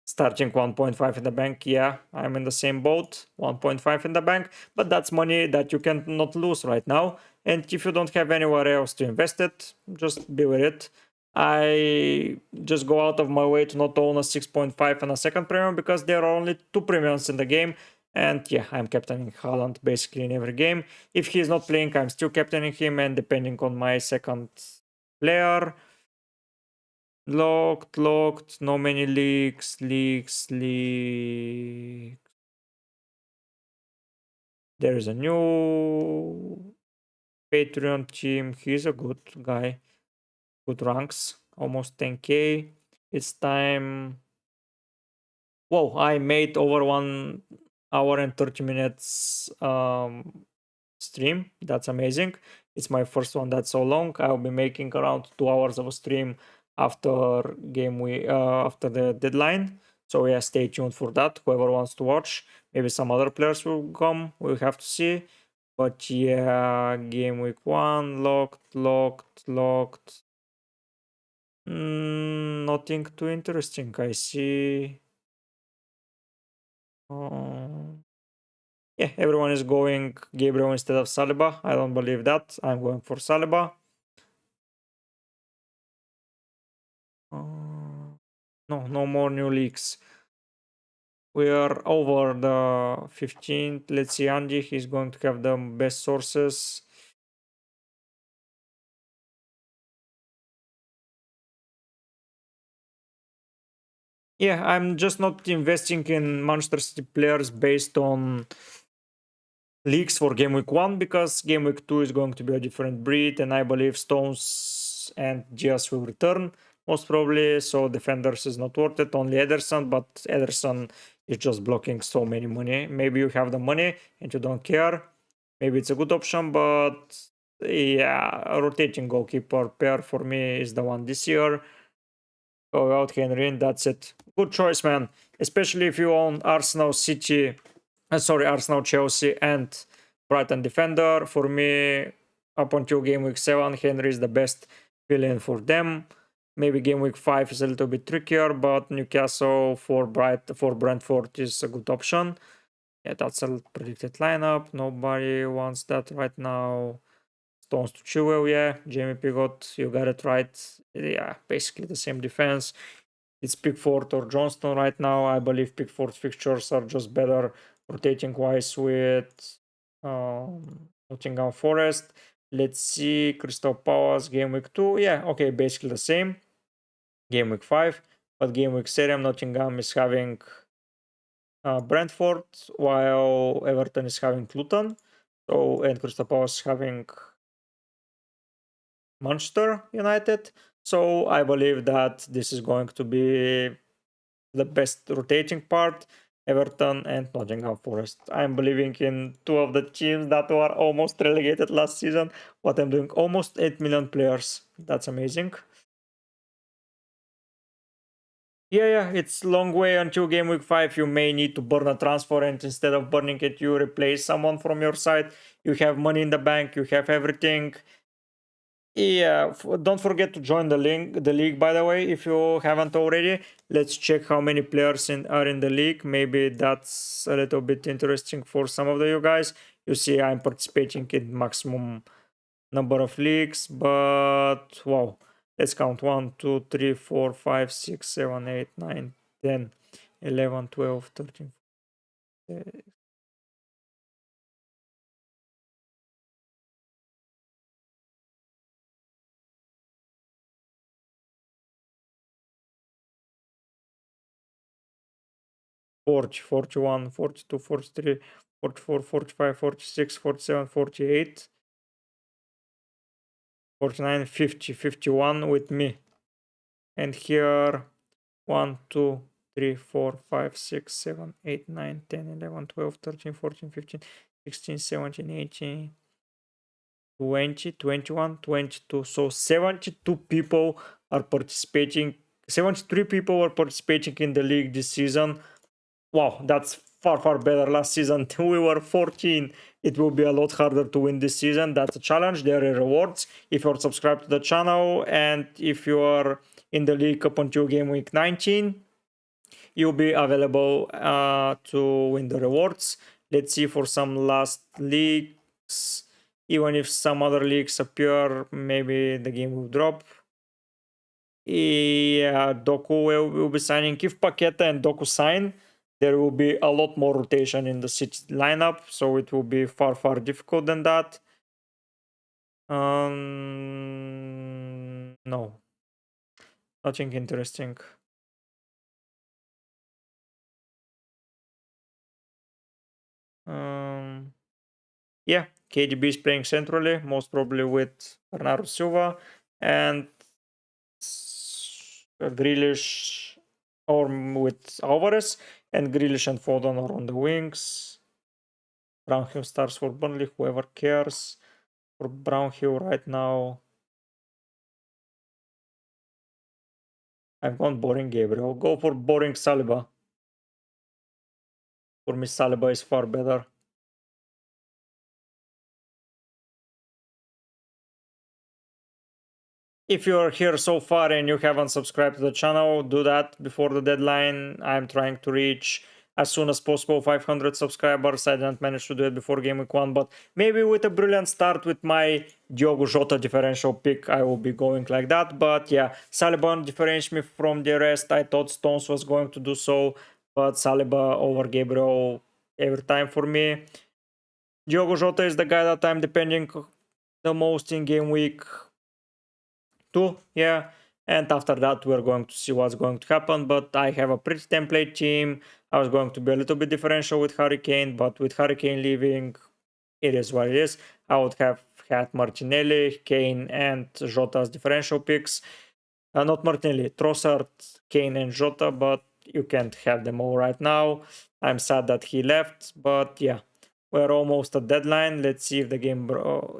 A: Starting 1.5 in the bank, yeah, I'm in the same boat. 1.5 in the bank, but that's money that you cannot lose right now. And if you don't have anywhere else to invest it, just be with it. I just go out of my way to not own a 6.5 and a second premium because there are only 2 premiums in the game. And yeah, I'm captaining Haaland basically in every game. If he's not playing, I'm still captaining him, and depending on my second player. Locked, no many leaks. There is a new Patreon team. He's a good guy. Good ranks. Almost 10k. It's time. Whoa, I made over 1 hour and 30 minutes stream. That's amazing. It's my first one that's so long. I'll be making around 2 hours of a stream after after the deadline. So yeah, stay tuned for that. Whoever wants to watch, maybe some other players will come. We'll have to see. But yeah, game week 1 locked. Nothing too interesting. I see. Yeah, everyone is going Gabriel instead of Saliba. I don't believe that. I'm going for Saliba. No more new leaks. We are over the 15th. Let's see, Andy. He's going to have the best sources. Yeah, I'm just not investing in Manchester City players based on leaks for game week 1 because game week 2 is going to be a different breed, and I believe Stones and Diaz will return most probably. So defenders is not worth it, only Ederson, but Ederson is just blocking so many money. Maybe you have the money and you don't care. Maybe it's a good option, but yeah, a rotating goalkeeper pair for me is the one this year. Go out Henry, and that's it. Good choice, man. Especially if you own Arsenal, City, Arsenal, Chelsea, and Brighton defender. For me, up until game week 7, Henry is the best fill-in for them. Maybe game week 5 is a little bit trickier, but Newcastle for Brentford is a good option. Yeah, that's a predicted lineup. Nobody wants that right now. Stones to Chilwell, yeah. Jamie Pigot, you got it right. Yeah, basically the same defense. It's Pickford or Johnston right now. I believe Pickford's fixtures are just better rotating wise with Nottingham Forest. Let's see, Crystal Palace game week 2. Yeah, okay, basically the same. Game week 5, but game week 7, Nottingham is having Brentford, while Everton is having Luton. So, and Crystal Palace is having Manchester United. So I believe that this is going to be the best rotating part, Everton and Nottingham Forest. I'm believing in two of the teams that were almost relegated last season. What I'm doing, almost 8 million players. That's amazing. Yeah, it's long way until game week 5. You may need to burn a transfer, and instead of burning it, you replace someone from your side. You have money in the bank, you have everything. Yeah, don't forget to join the league, by the way, if you haven't already. Let's check how many players are in the league. Maybe that's a little bit interesting for some of you guys. You see, I'm participating in maximum number of leagues, but wow, let's count 1, 2, 3, 4, 5, 6, 7, 8, 9, 10, 11, 12, 13, 40, 41, 42, 43, 44, 45, 46, 47, 48. 49, 50, 51 with me. And here 1, 2, 3, 4, 5, 6, 7, 8, 9, 10, 11, 12, 13, 14, 15, 16, 17, 18, 20, 21, 22. So 72 people are participating. 73 people are participating in the league this season. Wow, that's far better. Last season we were 14. It will be a lot harder to win this season. That's a challenge. There are rewards if you're subscribed to the channel, and if you are in the league up until game week 19, you'll be available to win the rewards. Let's see for some last leagues. Even if some other leagues appear, maybe the game will drop. Yeah, Doku will be signing. If Paqueta and Doku sign, there will be a lot more rotation in the City lineup, so it will be far difficult than that. No, nothing interesting. Yeah, KDB is playing centrally, most probably with Bernardo Silva, and Grealish or with Alvarez, and Grealish and Foden are on the wings. Brownhill starts for Burnley, whoever cares. For Brownhill right now, I've gone boring Gabriel. Go for boring Saliba. For me, Saliba is far better. If you're here so far and you haven't subscribed to the channel, do that before the deadline. I'm trying to reach as soon as possible 500 subscribers. I didn't manage to do it before game week 1, but maybe with a brilliant start with my Diogo Jota differential pick, I will be going like that. But yeah, Saliba differentiates me from the rest. I thought Stones was going to do so, but Saliba over Gabriel every time for me. Diogo Jota is the guy that I'm depending the most in game week 2, yeah. And after that, we're going to see what's going to happen. But I have a pretty template team. I was going to be a little bit differential with Hurricane, but with Hurricane leaving, it is what it is. I would have had Martinelli, Kane, and Jota's differential picks. Not Martinelli, Trossard, Kane, and Jota, but you can't have them all right now. I'm sad that he left, but yeah, we're almost at deadline. Let's see if the game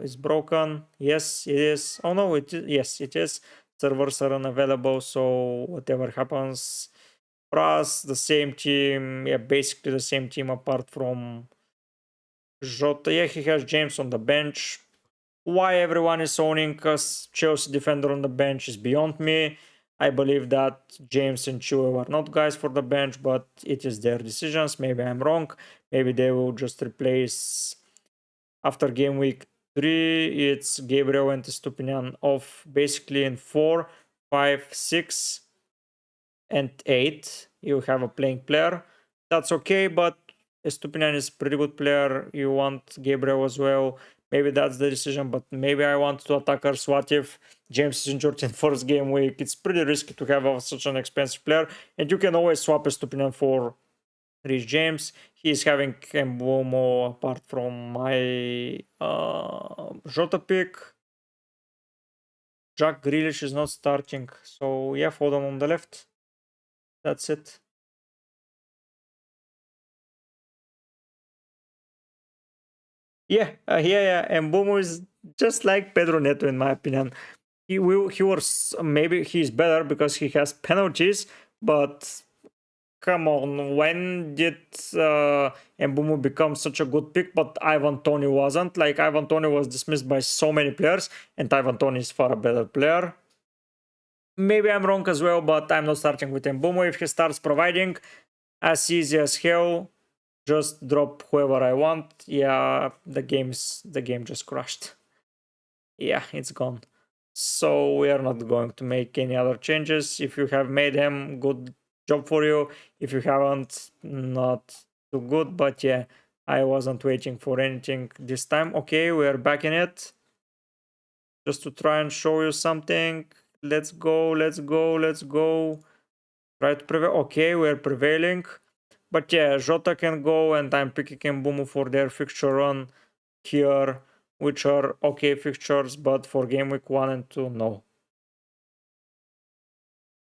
A: is broken. Yes, it is. Oh no, yes, it is. Servers are unavailable, so whatever happens for us, the same team, yeah, basically the same team apart from Jota. Yeah, he has James on the bench. Why everyone is owning a Chelsea defender on the bench is beyond me. I believe that James and Chua are not guys for the bench, but it is their decisions. Maybe I'm wrong. Maybe they will just replace after game week 3. It's Gabriel and Stupinian off basically in 4, 5, 6, and 8. You have a playing player. That's okay, but Stupinian is a pretty good player. You want Gabriel as well. Maybe that's the decision, but maybe I want two attackers. What if James is injured in first game week? It's pretty risky to have such an expensive player, and you can always swap a Stupinian for Rich James. He's having Mbomo apart from my Jota pick. Jack Grealish is not starting, so yeah, Foden on the left. That's it. Yeah. And Mbomo is just like Pedro Neto in my opinion. He was maybe he's better because he has penalties, but come on, when did Mbumu become such a good pick? But Ivan Toney wasn't. Like Ivan Toney was dismissed by so many players, and Ivan Toney is far a better player. Maybe I'm wrong as well, but I'm not starting with Mbumu. If he starts providing, as easy as hell, just drop whoever I want. Yeah, the game just crashed. Yeah, it's gone. So we are not going to make any other changes. If you have made him, good job for you. If you haven't, not too good. But yeah, I wasn't waiting for anything this time. Okay, we are back in it. Just to try and show you something. Let's go. Try to prevail. Okay, we're prevailing. But yeah, Jota can go, and I'm picking Mbumu for their fixture run here, which are okay fixtures, but for game week 1 and 2, no.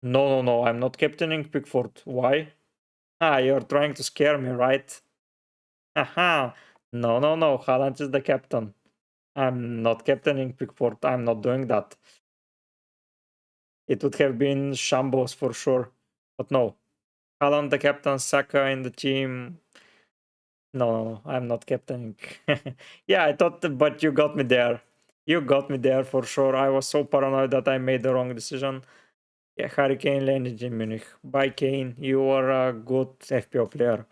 A: No, I'm not captaining Pickford. Why? You're trying to scare me, right? Haha. No. Haaland is the captain. I'm not captaining Pickford. I'm not doing that. It would have been shambles for sure. But no. Haaland the captain, Saka in the team. No, I'm not captaining. Yeah, I thought, but you got me there. You got me there for sure. I was so paranoid that I made the wrong decision. Yeah, Harry Kane landed in Munich. Bye, Kane. You are a good FPL player.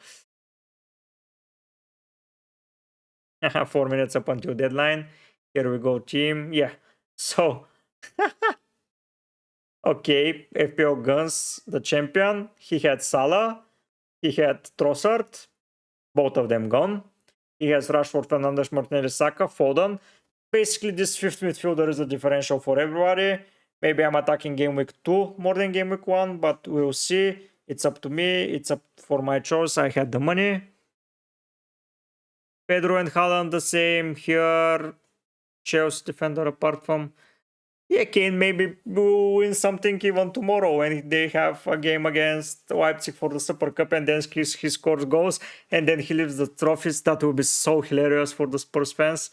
A: 4 minutes up until deadline. Here we go, team. Yeah. So, okay, FPL Guns, the champion. He had Salah. He had Trossard. Both of them gone. He has Rashford, Fernandes, Martinelli, Saka, Foden. Basically, this fifth midfielder is a differential for everybody. Maybe I'm attacking game week 2 more than game week 1, but we'll see. It's up to me. It's up for my choice. I had the money. Pedro and Haaland the same here. Chelsea defender apart from Kane maybe will win something even tomorrow when they have a game against Leipzig for the Super Cup and then he scores goals and then he leaves the trophies. That will be so hilarious for the Spurs fans.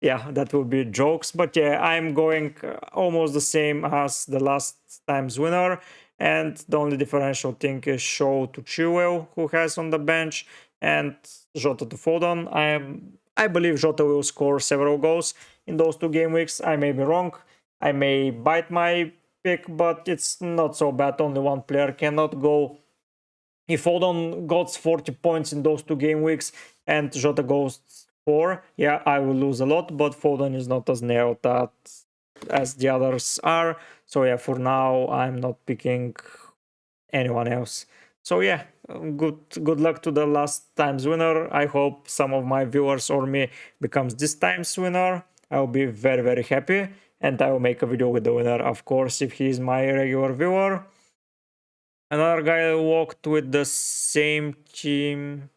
A: Yeah, that will be jokes. But yeah, I'm going almost the same as the last time's winner. And the only differential thing is Shaw to Chilwell, who has on the bench, and Jota to Foden. I believe Jota will score several goals in those 2 game weeks. I may be wrong. I may bite my pick, but it's not so bad. Only one player cannot go. If Foden got 40 points in those 2 game weeks and Jota goes 4, yeah, I will lose a lot, but Foden is not as nailed that as the others are. So yeah, for now, I'm not picking anyone else. So yeah, good luck to the last time's winner. I hope some of my viewers or me becomes this time's winner. I'll be very happy, and I will make a video with the winner, of course, if he is my regular viewer. Another guy walked with the same team.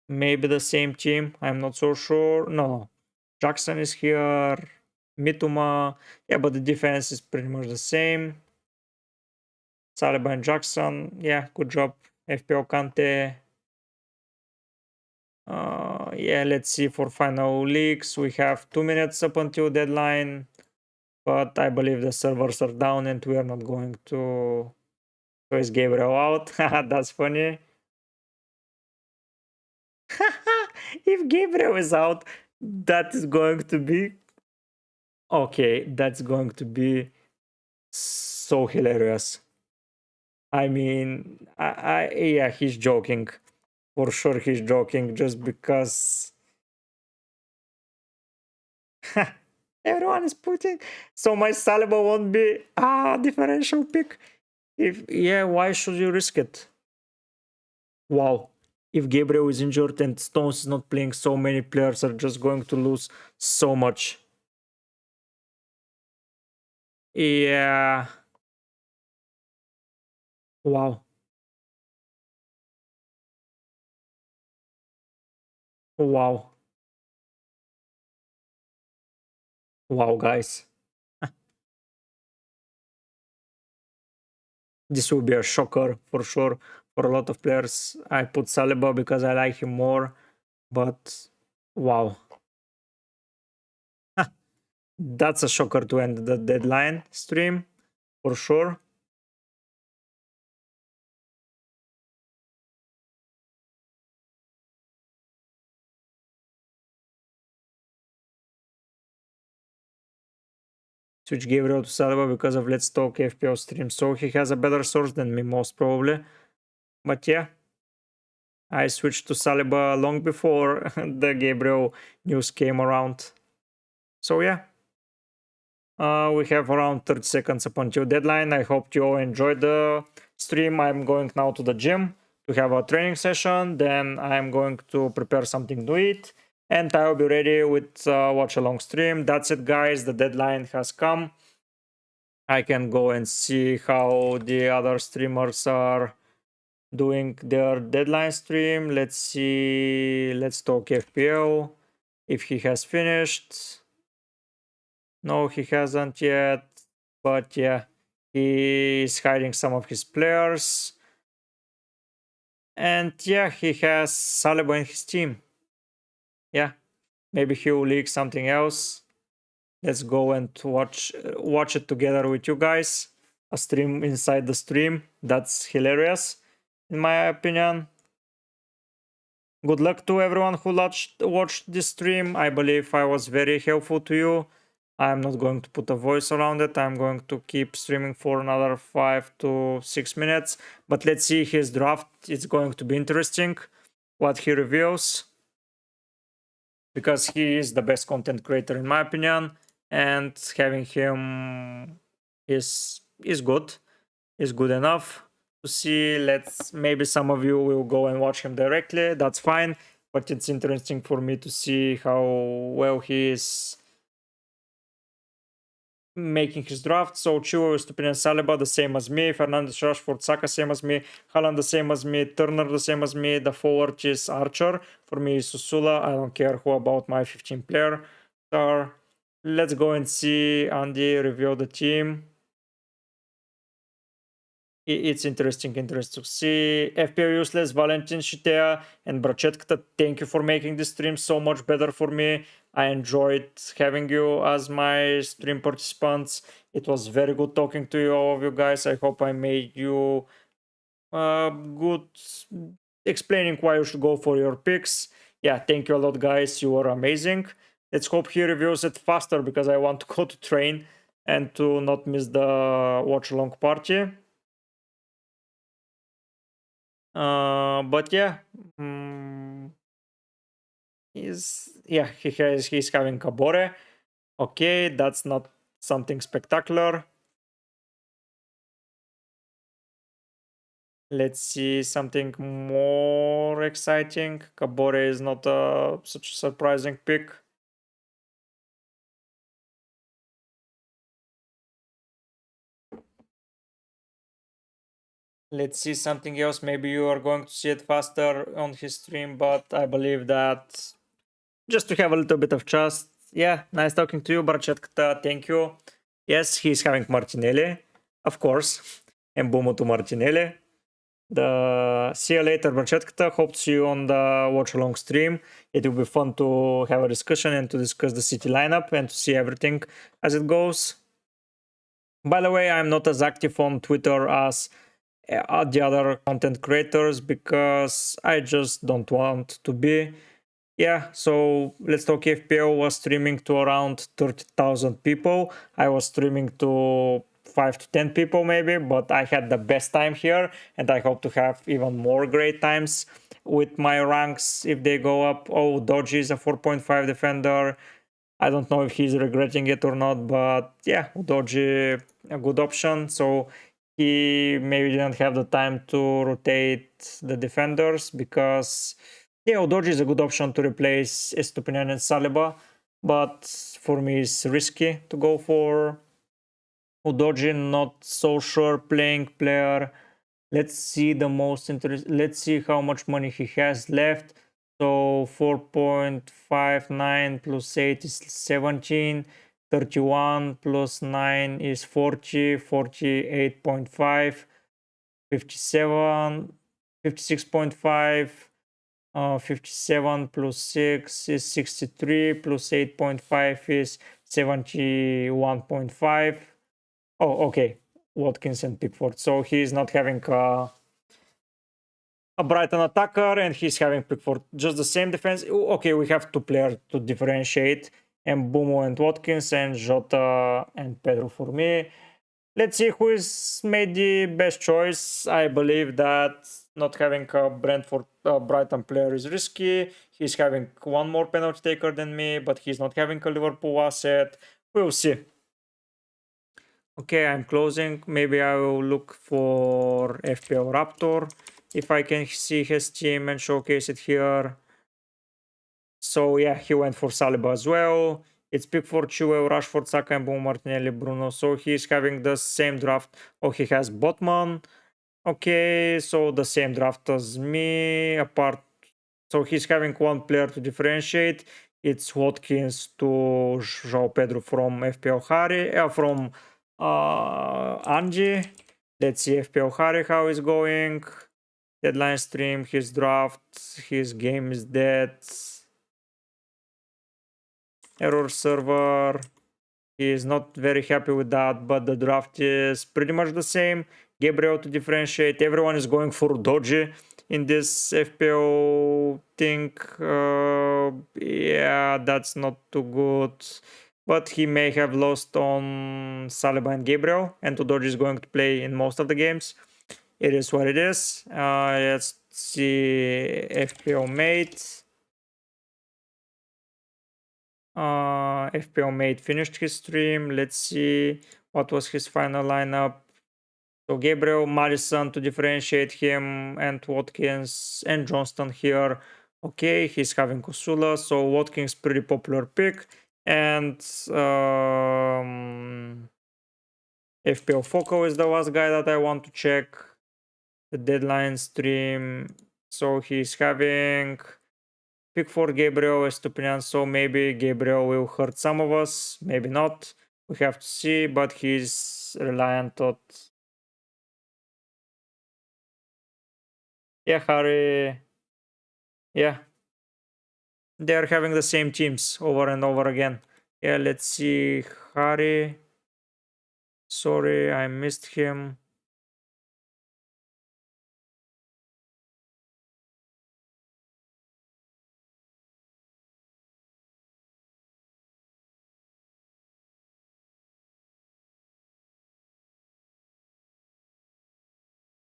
A: Maybe the same team. I'm not so sure. No. Jackson is here. Mituma. Yeah, but the defense is pretty much the same. Saliba and Jackson. Yeah, good job. FPL Kante. Yeah, let's see for final leagues. We have 2 minutes up until deadline. But I believe the servers are down and we are not going to choice Gabriel out. That's funny. If Gabriel is out, that is going to be okay. That's going to be So hilarious. I mean, yeah, he's joking. For sure, he's joking just because everyone is putting. So my Saliba won't be differential pick. If yeah, why should you risk it? Wow. If Gabriel is injured and Stones is not playing, so many players are just going to lose so much. Yeah. Wow. Wow. Wow, guys. This will be a shocker for sure for a lot of players. I put Saliba because I like him more, but wow. That's a shocker to end the deadline stream for sure. Switch Gabriel to Saliba because of Let's Talk FPL stream. So he has a better source than me, most probably. But yeah, I switched to Saliba long before the Gabriel news came around. So yeah, we have around 30 seconds up until deadline. I hope you all enjoyed the stream. I'm going now to the gym to have a training session. Then I'm going to prepare something to eat. And I will be ready with watch along stream. That's it, guys. The deadline has come. I can go and see how the other streamers are doing their deadline stream. Let's see. Let's talk FPL. If he has finished. No, he hasn't yet. But yeah, he is hiding some of his players. And yeah, he has Saliba in his team. Yeah, maybe he will leak something else. Let's go and watch it together with you guys. A stream inside the stream. That's hilarious, in my opinion. Good luck to everyone who watched this stream. I believe I was very helpful to you. I'm not going to put a voice around it. I'm going to keep streaming for another 5 to 6 minutes. But let's see his draft. It's going to be interesting what he reveals, because he is the best content creator in my opinion, and having him is good, is good enough to see. Let's maybe some of you will go and watch him directly. That's fine, but it's interesting for me to see how well he is making his draft. So Chilwell, Stupinian, Saliba the same as me, Fernandes, Rashford, Saka same as me, Haaland the same as me, Turner the same as me. The forward is Archer. For me is Susula. I don't care who about my 15 player star. Let's go and see Andy reveal the team. It's interesting to see. FPL Useless, Valentin Shitea, and Brachetka, thank you for making this stream so much better for me. I enjoyed having you as my stream participants. It was very good talking to you, all of you guys. I hope I made you good explaining why you should go for your picks. Yeah, thank you a lot, guys. You were amazing. Let's hope he reviews it faster because I want to go to train and to not miss the watch along party. But yeah, he's having Kabore. Okay, that's not something spectacular. Let's see something more exciting. Kabore is not such a surprising pick. Let's see something else. Maybe you are going to see it faster on his stream, but I believe that just to have a little bit of trust. Yeah, nice talking to you, Barchetka. Thank you. Yes, he's having Martinelli, of course. And Bumo to Martinelli. See you later, Barchetka. Hope to see you on the watch along stream. It will be fun to have a discussion and to discuss the city lineup and to see everything as it goes. By the way, I'm not as active on Twitter as the other content creators because I just don't want to be. Yeah, so Let's Talk FPL was streaming to around 30,000 people. I was streaming to 5 to 10 people maybe, but I had the best time here, and I hope to have even more great times with my ranks if they go up. Oh, Doji is a 4.5 defender. I don't know if he's regretting it or not, but yeah, Doji a good option. So he maybe didn't have the time to rotate the defenders because yeah, Udoji is a good option to replace Estupinian and Saliba, but for me it's risky to go for Udoji. Not so sure playing player. Let's see the most interest. Let's see how much money he has left. So 4.59 plus 8 is 17. 31 plus 9 is 40. 48.5. 57. 56.5. 57 plus 6 is 63. Plus 8.5 is 71.5. Oh, okay. Watkins and Pickford. So he's not having a Brighton attacker and he's having Pickford. Just the same defense. Okay, we have two players to differentiate. And Bumo and Watkins and Jota and Pedro for me. Let's see who is made the best choice. I believe that not having a Brentford Brighton player is risky. He's having one more penalty taker than me, but he's not having a Liverpool asset. We'll see. Okay, I'm closing. Maybe I will look for FPL Raptor if I can see his team and showcase it here. So yeah, he went for Saliba as well. It's Pickford, Chilwell, Rashford, Saka, and Bomo, Martinelli, Bruno. So he's having the same draft. Oh, he has Botman. Okay, so the same draft as me. Apart, so he's having one player to differentiate. It's Watkins to João Pedro from FPL Harry, from Angie. Let's see FPL Harry how is going. Deadline stream, his draft, his game is dead. Error server. He is not very happy with that, but the draft is pretty much the same. Gabriel to differentiate. Everyone is going for Doji in this FPO thing. Yeah, that's not too good. But he may have lost on Saliba and Gabriel, and Doji is going to play in most of the games. It is what it is. Let's see FPO mate. FPL mate finished his stream. Let's see what was his final lineup. So Gabriel, Madison to differentiate him, and Watkins and Johnston here. Okay, he's having Kusula, so Watkins pretty popular pick. And FPL Foco is the last guy that I want to check. The deadline stream. So he's having Pickford, Gabriel, Estupinian. So maybe Gabriel will hurt some of us, maybe not. We have to see, but he's reliant on. Yeah, Harry. Yeah. They're having the same teams over and over again. Yeah, let's see. Harry. Sorry, I missed him.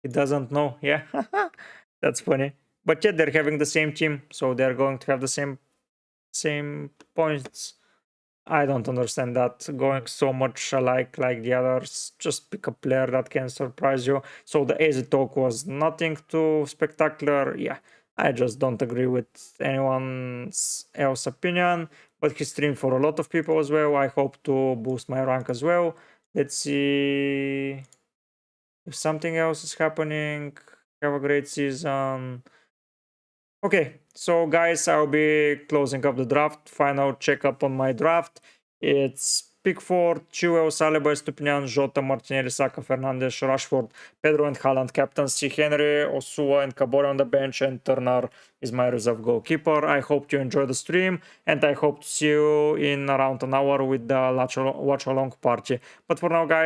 A: He doesn't know. Yeah. That's funny. But yeah, they're having the same team, so they're going to have the same points. I don't understand that going so much alike like the others. Just pick a player that can surprise you. So the easy talk was nothing too spectacular. Yeah, I just don't agree with anyone else's opinion. But he streamed for a lot of people as well. I hope to boost my rank as well. Let's see if something else is happening. Have a great season. Okay, so guys, I'll be closing up the draft. Final checkup on my draft. It's Pickford, Chilwell, Saliba, Estupinian, Jota, Martinelli, Saka, Fernandes, Rashford, Pedro and Haaland captaincy, Henry, Osua and Kabore on the bench, and Turner is my reserve goalkeeper. I hope you enjoy the stream, and I hope to see you in around an hour with the watch along party. But for now, guys,